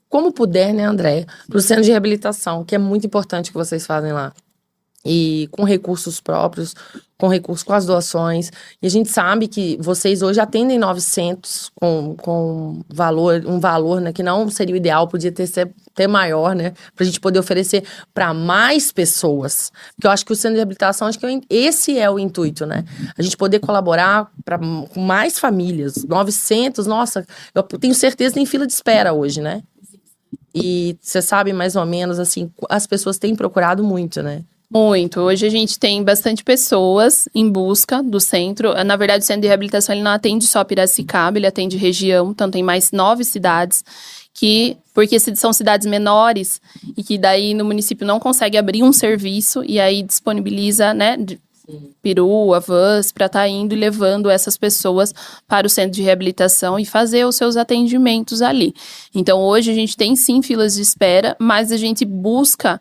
como puder, né, Andréia? Para o centro de reabilitação, que é muito importante o que vocês fazem lá. E com recursos próprios, com as doações. E a gente sabe que vocês hoje atendem 900 com um valor, né, que não seria o ideal, podia ter maior, né, para a gente poder oferecer para mais pessoas. Porque eu acho que o centro de reabilitação, acho que esse é o intuito, né? A gente poder colaborar com mais famílias. 900, nossa, eu tenho certeza que tem fila de espera hoje, né? E você sabe mais ou menos, assim, as pessoas têm procurado muito, né? Muito. Hoje a gente tem bastante pessoas em busca do centro. Na verdade, o centro de reabilitação ele não atende só Piracicaba, ele atende região, então tem mais 9 cidades porque são cidades menores e que daí no município não consegue abrir um serviço e aí disponibiliza, né, perua, vans, para estar indo e levando essas pessoas para o centro de reabilitação e fazer os seus atendimentos ali. Então, hoje a gente tem sim filas de espera, mas a gente busca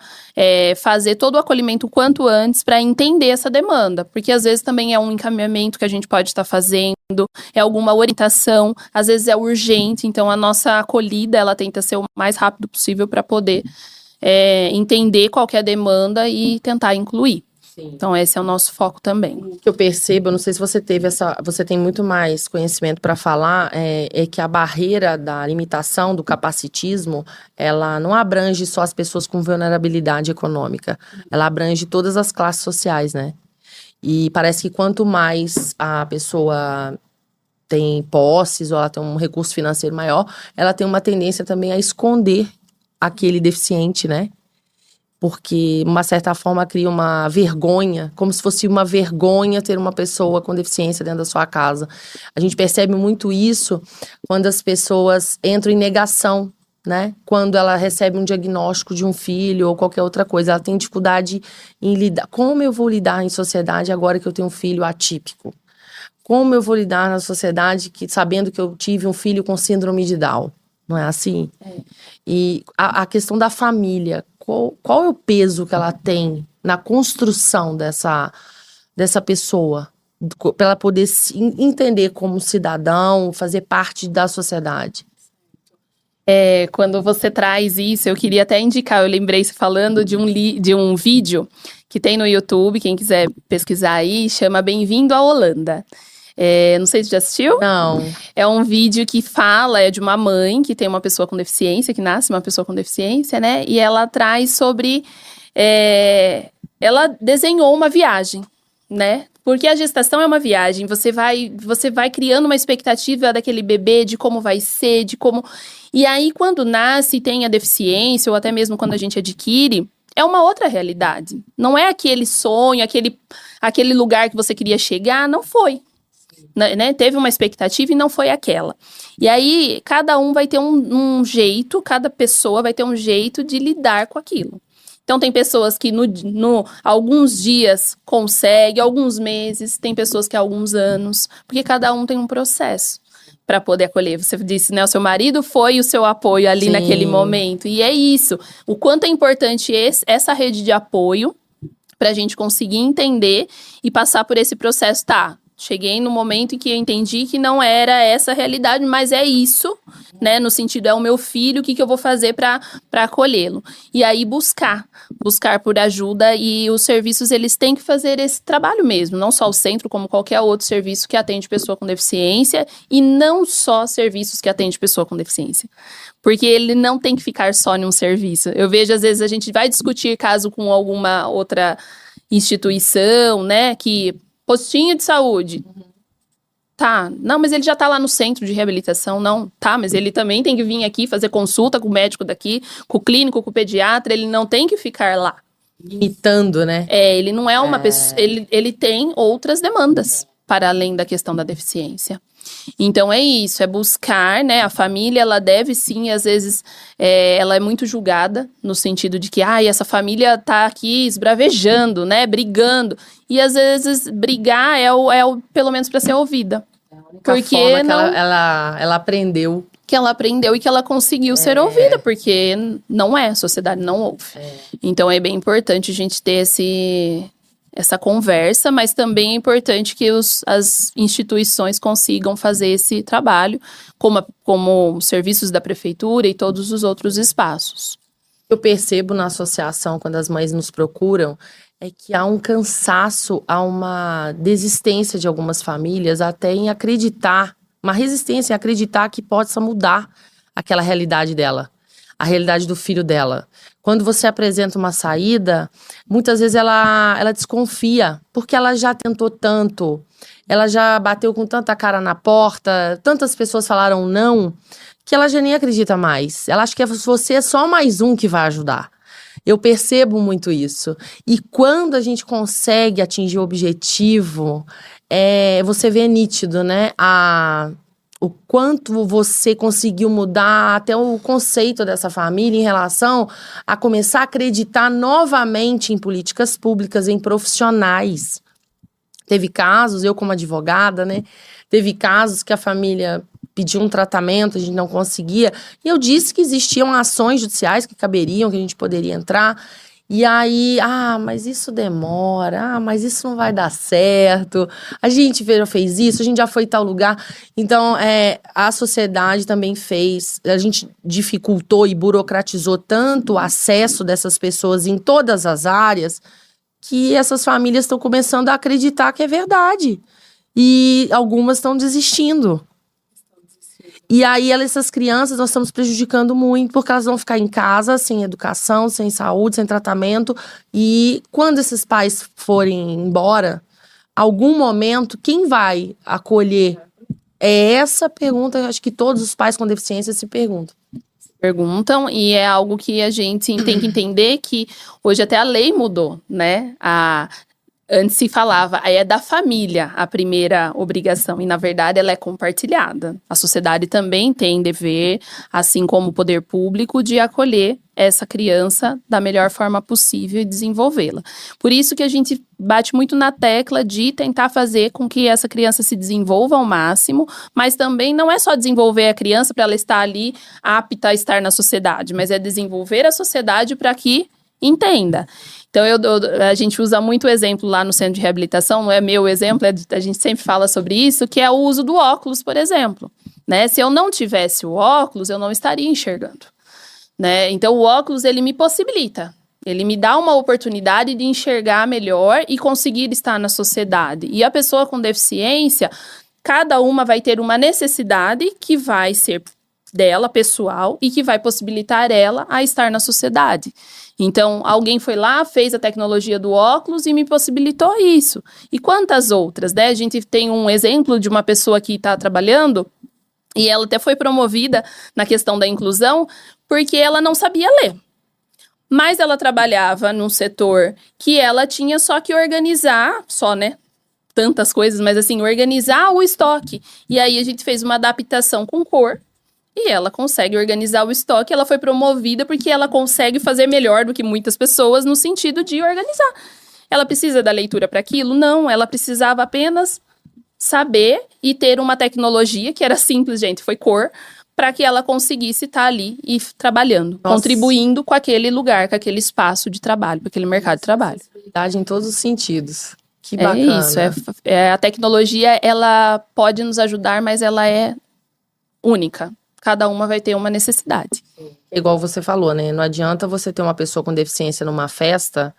fazer todo o acolhimento o quanto antes para entender essa demanda, porque às vezes também é um encaminhamento que a gente pode estar fazendo, é alguma orientação, às vezes é urgente, então a nossa acolhida, ela tenta ser o mais rápido possível para poder entender qual que é a demanda e tentar incluir. Então, esse é o nosso foco também. O que eu percebo, eu não sei se você você tem muito mais conhecimento para falar, é que a barreira da limitação, do capacitismo, ela não abrange só as pessoas com vulnerabilidade econômica, ela abrange todas as classes sociais, né? E parece que quanto mais a pessoa tem posses ou ela tem um recurso financeiro maior, ela tem uma tendência também a esconder aquele deficiente, né? Porque, de uma certa forma, cria uma vergonha, como se fosse uma vergonha ter uma pessoa com deficiência dentro da sua casa. A gente percebe muito isso quando as pessoas entram em negação, né? Quando ela recebe um diagnóstico de um filho ou qualquer outra coisa, ela tem dificuldade em lidar. Como eu vou lidar em sociedade agora que eu tenho um filho atípico? Como eu vou lidar na sociedade sabendo que eu tive um filho com síndrome de Down? Não é assim? E a questão da família, qual é o peso que ela tem na construção dessa pessoa, para ela poder se entender como cidadão, fazer parte da sociedade? Quando você traz isso, eu queria até indicar, eu lembrei você falando de um vídeo que tem no YouTube, quem quiser pesquisar aí, chama Bem-vindo à Holanda. Não sei se já assistiu. Não. É um vídeo que fala de uma mãe que tem uma pessoa com deficiência, que nasce uma pessoa com deficiência, né? E ela traz sobre... ela desenhou uma viagem, né? Porque a gestação é uma viagem. Você vai criando uma expectativa daquele bebê, de como vai ser, de como... E aí, quando nasce e tem a deficiência, ou até mesmo quando a gente adquire, é uma outra realidade. Não é aquele sonho, aquele lugar que você queria chegar, não foi. Né? Teve uma expectativa e não foi aquela. E aí, cada um vai ter um jeito, cada pessoa vai ter um jeito de lidar com aquilo. Então, tem pessoas que alguns dias consegue, alguns meses, tem pessoas que há alguns anos, porque cada um tem um processo para poder acolher. Você disse, né, o seu marido foi o seu apoio ali. Sim. Naquele momento. E é isso. O quanto é importante essa rede de apoio para a gente conseguir entender e passar por esse processo. Tá, cheguei no momento em que eu entendi que não era essa a realidade, mas é isso, né? No sentido, é o meu filho, o que eu vou fazer para acolhê-lo? E aí buscar por ajuda, e os serviços, eles têm que fazer esse trabalho mesmo, não só o centro, como qualquer outro serviço que atende pessoa com deficiência, e não só serviços que atende pessoa com deficiência. Porque ele não tem que ficar só em um serviço. Eu vejo, às vezes, a gente vai discutir caso com alguma outra instituição, né, que... Postinho de saúde. Tá, não, mas ele já tá lá no centro de reabilitação, não. Tá, mas ele também tem que vir aqui fazer consulta com o médico daqui, com o clínico, com o pediatra, ele não tem que ficar lá. Limitando, né? Ele não é uma pessoa, ele tem outras demandas, para além da questão da deficiência. Então é isso, é buscar, né? A família, ela deve sim, às vezes, ela é muito julgada no sentido de que, essa família tá aqui esbravejando, né? Brigando. E às vezes brigar pelo menos para ser ouvida. Porque forma que ela aprendeu. Que ela aprendeu e que ela conseguiu ser ouvida, porque não a sociedade não ouve. Então é bem importante a gente ter essa conversa, mas também é importante que as instituições consigam fazer esse trabalho, como os serviços da prefeitura e todos os outros espaços. Eu percebo na associação, quando as mães nos procuram, é que há um cansaço, há uma desistência de algumas famílias até em acreditar, uma resistência em acreditar que possa mudar aquela realidade dela, a realidade do filho dela. Quando você apresenta uma saída, muitas vezes ela desconfia, porque ela já tentou tanto, ela já bateu com tanta cara na porta, tantas pessoas falaram não, que ela já nem acredita mais. Ela acha que você é só mais um que vai ajudar. Eu percebo muito isso. E quando a gente consegue atingir o objetivo, você vê nítido, né? O quanto você conseguiu mudar até o conceito dessa família em relação a começar a acreditar novamente em políticas públicas, em profissionais. Teve casos, eu como advogada, né? Teve casos que a família pediu um tratamento, a gente não conseguia. E eu disse que existiam ações judiciais que caberiam, que a gente poderia entrar. E aí, mas isso demora, mas isso não vai dar certo. A gente já fez isso, a gente já foi em tal lugar. Então, a sociedade também a gente dificultou e burocratizou tanto o acesso dessas pessoas em todas as áreas, que essas famílias estão começando a acreditar que é verdade. E algumas estão desistindo. E aí, essas crianças, nós estamos prejudicando muito, porque elas vão ficar em casa, sem educação, sem saúde, sem tratamento. E quando esses pais forem embora, algum momento, quem vai acolher? É essa pergunta, acho que todos os pais com deficiência se perguntam. E é algo que a gente tem que entender que hoje até a lei mudou, né? Antes se falava, é da família a primeira obrigação, e na verdade ela é compartilhada. A sociedade também tem dever, assim como o poder público, de acolher essa criança da melhor forma possível e desenvolvê-la. Por isso que a gente bate muito na tecla de tentar fazer com que essa criança se desenvolva ao máximo, mas também não é só desenvolver a criança para ela estar ali apta a estar na sociedade, mas é desenvolver a sociedade para que entenda. Então, a gente usa muito o exemplo lá no centro de reabilitação, não é meu exemplo, a gente sempre fala sobre isso, que é o uso do óculos, por exemplo. Né? Se eu não tivesse o óculos, eu não estaria enxergando. Né? Então, o óculos, ele me possibilita. Ele me dá uma oportunidade de enxergar melhor e conseguir estar na sociedade. E a pessoa com deficiência, cada uma vai ter uma necessidade que vai ser dela, pessoal, e que vai possibilitar ela a estar na sociedade. Então, alguém foi lá, fez a tecnologia do óculos e me possibilitou isso. E quantas outras, né? A gente tem um exemplo de uma pessoa que está trabalhando e ela até foi promovida na questão da inclusão porque ela não sabia ler. Mas ela trabalhava num setor que ela tinha só que organizar, tantas coisas, mas assim, organizar o estoque. E aí a gente fez uma adaptação com cor. E ela consegue organizar o estoque, ela foi promovida porque ela consegue fazer melhor do que muitas pessoas no sentido de organizar. Ela precisa da leitura para aquilo? Não, ela precisava apenas saber e ter uma tecnologia, que era simples, gente, foi cor, para que ela conseguisse estar ali e trabalhando, contribuindo com aquele lugar, com aquele espaço de trabalho, com aquele mercado de trabalho. Acessibilidade em todos os sentidos. Que bacana. É isso, a tecnologia, ela pode nos ajudar, mas ela é única. Cada uma vai ter uma necessidade. Igual você falou, né? Não adianta você ter uma pessoa com deficiência numa festa,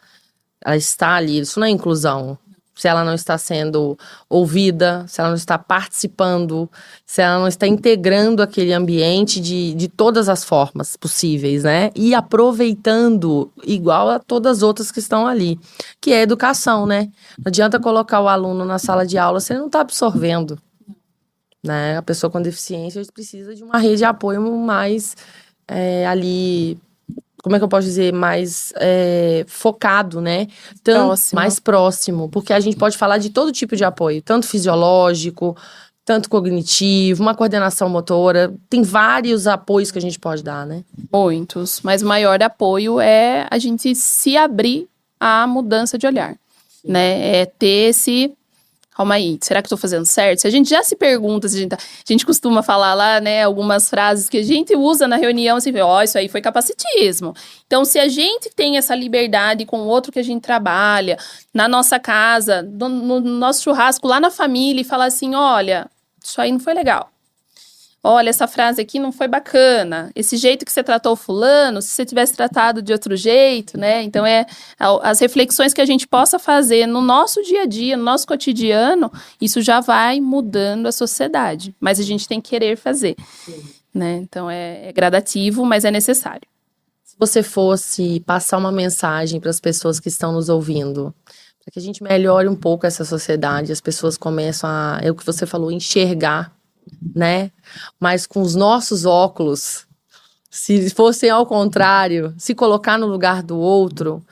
ela está ali, isso não é inclusão. Se ela não está sendo ouvida, se ela não está participando, se ela não está integrando aquele ambiente de todas as formas possíveis, né? E aproveitando igual a todas as outras que estão ali, que é a educação, né? Não adianta colocar o aluno na sala de aula se ele não está absorvendo. Né? A pessoa com deficiência precisa de uma rede de apoio mais ali, como é que eu posso dizer, mais focado, né? Mais próximo, porque a gente pode falar de todo tipo de apoio, tanto fisiológico, tanto cognitivo, uma coordenação motora. Tem vários apoios que a gente pode dar, né? Muitos, mas o maior apoio é a gente se abrir à mudança de olhar, né? É ter esse... Calma aí, será que eu tô fazendo certo? Se a gente já se pergunta, se a gente costuma falar lá, né, algumas frases que a gente usa na reunião, assim, isso aí foi capacitismo. Então, se a gente tem essa liberdade com o outro que a gente trabalha, na nossa casa, no nosso churrasco, lá na família, e falar assim, olha, isso aí não foi legal. Olha, essa frase aqui não foi bacana. Esse jeito que você tratou o fulano, se você tivesse tratado de outro jeito, né? Então, as reflexões que a gente possa fazer no nosso dia a dia, no nosso cotidiano, isso já vai mudando a sociedade. Mas a gente tem que querer fazer, né? Então, é gradativo, mas é necessário. Se você fosse passar uma mensagem para as pessoas que estão nos ouvindo, para que a gente melhore um pouco essa sociedade, as pessoas começam é o que você falou, enxergar, né? Mas com os nossos óculos, se fossem ao contrário, se colocar no lugar do outro,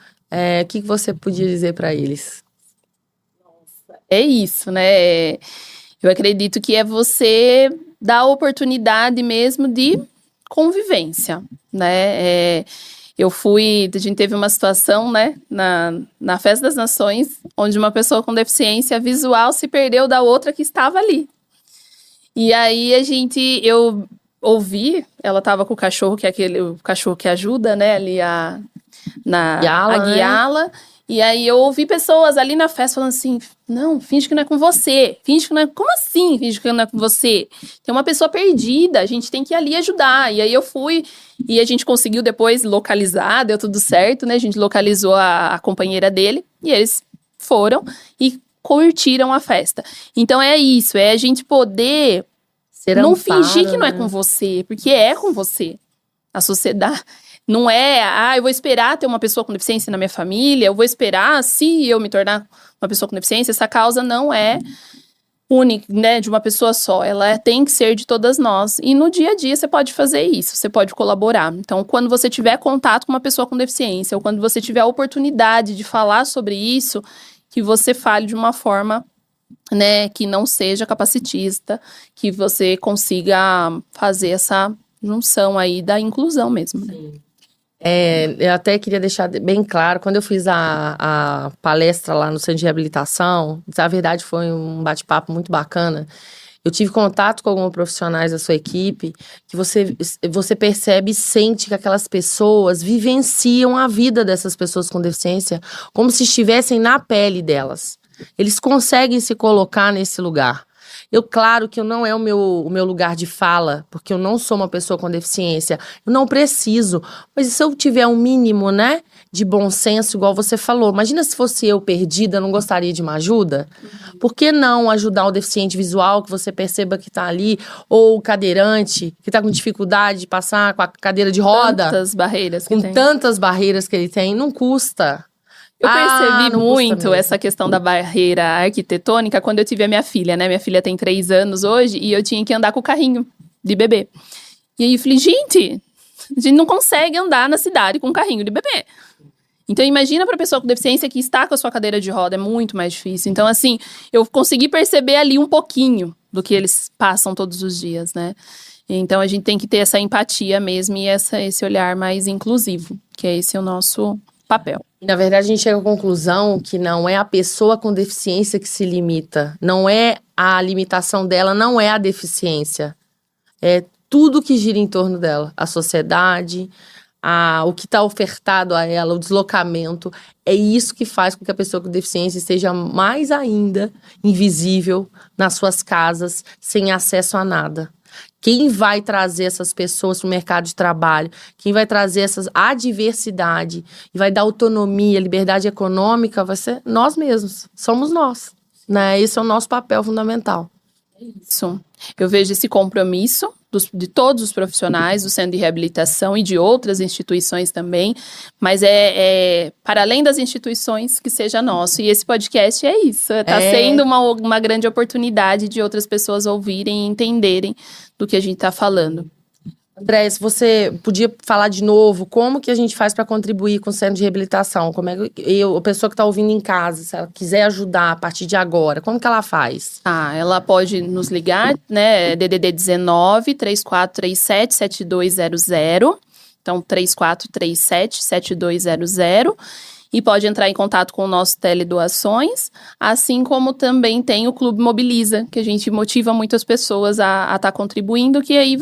o que você podia dizer para eles? É isso, né? Eu acredito que é você dar a oportunidade mesmo de convivência, né? A gente teve uma situação, né, na Festa das Nações, onde uma pessoa com deficiência visual se perdeu da outra que estava ali. E aí eu ouvi, ela tava com o cachorro, que é o cachorro que ajuda, né, ali a guiá-la. Né? E aí eu ouvi pessoas ali na festa falando assim, não, finge que não é com você, finge que não é... Como assim finge que não é com você? Tem uma pessoa perdida, a gente tem que ir ali ajudar. E aí eu fui, e a gente conseguiu depois localizar, deu tudo certo, né, a gente localizou a companheira dele, e eles foram e curtiram a festa. Então é isso, é a gente poder não fingir que não é com você, porque é com você. A sociedade não é, eu vou esperar ter uma pessoa com deficiência na minha família, eu vou esperar, se eu me tornar uma pessoa com deficiência, essa causa não é única, né, de uma pessoa só, ela tem que ser de todas nós. E no dia a dia você pode fazer isso, você pode colaborar. Então, quando você tiver contato com uma pessoa com deficiência, ou quando você tiver a oportunidade de falar sobre isso, que você fale de uma forma, né, que não seja capacitista, que você consiga fazer essa junção aí da inclusão mesmo, né? Eu até queria deixar bem claro, quando eu fiz a palestra lá no Centro de Reabilitação, na verdade foi um bate-papo muito bacana, eu tive contato com alguns profissionais da sua equipe, que você percebe e sente que aquelas pessoas vivenciam a vida dessas pessoas com deficiência como se estivessem na pele delas. Eles conseguem se colocar nesse lugar. Claro que não é o meu lugar de fala, porque eu não sou uma pessoa com deficiência, eu não preciso, mas se eu tiver um mínimo, né, de bom senso, igual você falou, imagina se fosse eu perdida, não gostaria de uma ajuda? Por que não ajudar o deficiente visual, que você perceba que tá ali, ou o cadeirante, que tá com dificuldade de passar com a cadeira de roda? Tantas barreiras que tem. Com tantas barreiras que ele tem, não custa. Eu percebi muito essa questão da barreira arquitetônica quando eu tive a minha filha, né? Minha filha tem 3 anos hoje e eu tinha que andar com o carrinho de bebê. E aí eu falei, gente, a gente não consegue andar na cidade com um carrinho de bebê. Então imagina para a pessoa com deficiência que está com a sua cadeira de roda, é muito mais difícil. Então assim, eu consegui perceber ali um pouquinho do que eles passam todos os dias, né? Então a gente tem que ter essa empatia mesmo e esse olhar mais inclusivo, que é esse o nosso papel. Na verdade, a gente chega à conclusão que não é a pessoa com deficiência que se limita. Não é a limitação dela, não é a deficiência. É tudo que gira em torno dela. A sociedade, o que está ofertado a ela, o deslocamento. É isso que faz com que a pessoa com deficiência esteja mais ainda invisível nas suas casas, sem acesso a nada. Quem vai trazer essas pessoas para o mercado de trabalho, quem vai trazer a diversidade e vai dar autonomia, liberdade econômica, vai ser nós mesmos, somos nós, né? Esse é o nosso papel fundamental. Isso. Eu vejo esse compromisso de todos os profissionais do Centro de Reabilitação e de outras instituições também, mas para além das instituições, que seja nosso. E esse podcast é isso, está sendo uma grande oportunidade de outras pessoas ouvirem e entenderem do que a gente está falando. André, se você podia falar de novo, como que a gente faz para contribuir com o centro de reabilitação? Como é que a pessoa que está ouvindo em casa, se ela quiser ajudar a partir de agora, como que ela faz? Ela pode nos ligar, né? DDD 19 3437 7200. Então, 3437 7200. E pode entrar em contato com o nosso Teledoações, assim como também tem o Clube Mobiliza, que a gente motiva muitas pessoas a estar contribuindo, que aí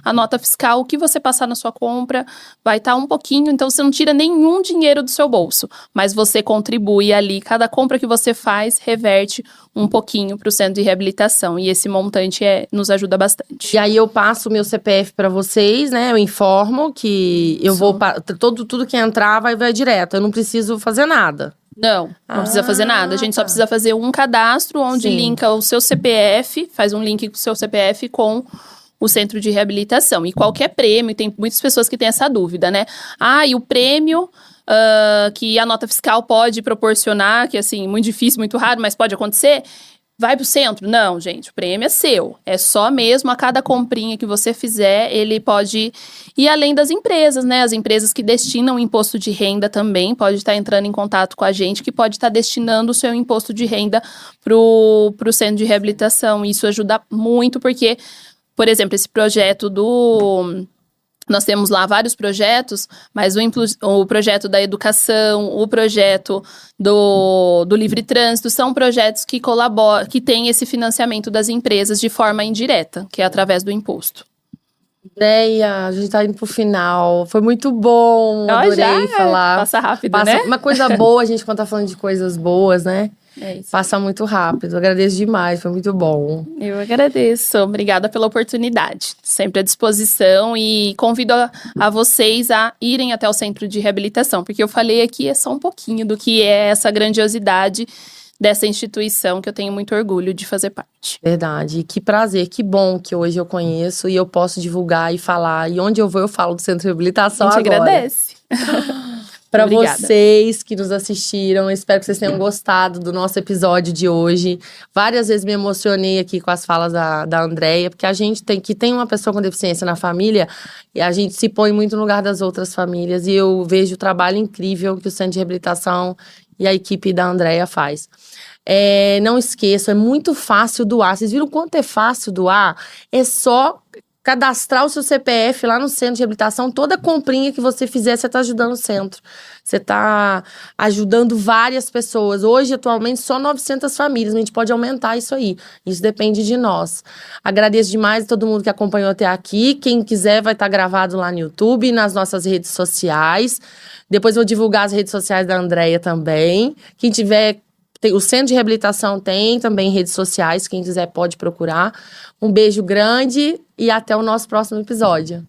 a nota fiscal, o que você passar na sua compra, vai estar um pouquinho, então você não tira nenhum dinheiro do seu bolso, mas você contribui ali, cada compra que você faz, reverte um pouquinho para o centro de reabilitação, e esse montante nos ajuda bastante. E aí eu passo o meu CPF para vocês, né, eu informo que eu vou, tudo que entrar vai direto, eu não preciso fazer nada. Não precisa fazer nada. A gente só precisa fazer um cadastro onde linka o seu CPF, faz um link com o seu CPF com o centro de reabilitação. E qualquer prêmio, tem muitas pessoas que têm essa dúvida, né? E o prêmio que a nota fiscal pode proporcionar, que assim, muito difícil, muito raro, mas pode acontecer. Vai pro centro? Não, gente, o prêmio é seu. É só mesmo a cada comprinha que você fizer, ele pode ir além das empresas, né? As empresas que destinam imposto de renda também pode estar entrando em contato com a gente, que pode estar destinando o seu imposto de renda pro centro de reabilitação. Isso ajuda muito, porque, por exemplo, esse projeto nós temos lá vários projetos, mas o projeto da educação, o projeto do Livre Trânsito, são projetos que colaboram, que têm esse financiamento das empresas de forma indireta, que é através do imposto. Andréia, a gente tá indo pro final. Foi muito bom, adorei falar. Passa rápido, né? Uma coisa boa, a gente quando tá falando de coisas boas, né? É isso. Passa muito rápido. Agradeço demais, foi muito bom. Eu agradeço. Obrigada pela oportunidade. Sempre à disposição e convido a vocês a irem até o centro de reabilitação, porque eu falei aqui só um pouquinho do que é essa grandiosidade dessa instituição que eu tenho muito orgulho de fazer parte. Verdade. Que prazer, que bom que hoje eu conheço e eu posso divulgar e falar. E onde eu vou, eu falo do centro de reabilitação agora. A gente agradece. Para vocês que nos assistiram, espero que vocês tenham gostado do nosso episódio de hoje. Várias vezes me emocionei aqui com as falas da Andréia, porque a gente tem uma pessoa com deficiência na família e a gente se põe muito no lugar das outras famílias. E eu vejo o trabalho incrível que o Centro de Reabilitação e a equipe da Andréia faz. Não esqueçam, é muito fácil doar. Vocês viram quanto é fácil doar? É só cadastrar o seu CPF lá no centro de reabilitação. Toda comprinha que você fizer, você está ajudando o centro. Você está ajudando várias pessoas. Hoje, atualmente, só 900 famílias. A gente pode aumentar isso aí. Isso depende de nós. Agradeço demais a todo mundo que acompanhou até aqui. Quem quiser vai estar gravado lá no YouTube, nas nossas redes sociais. Depois vou divulgar as redes sociais da Andréia também. Quem tiver... O Centro de Reabilitação tem também redes sociais, quem quiser pode procurar. Um beijo grande e até o nosso próximo episódio.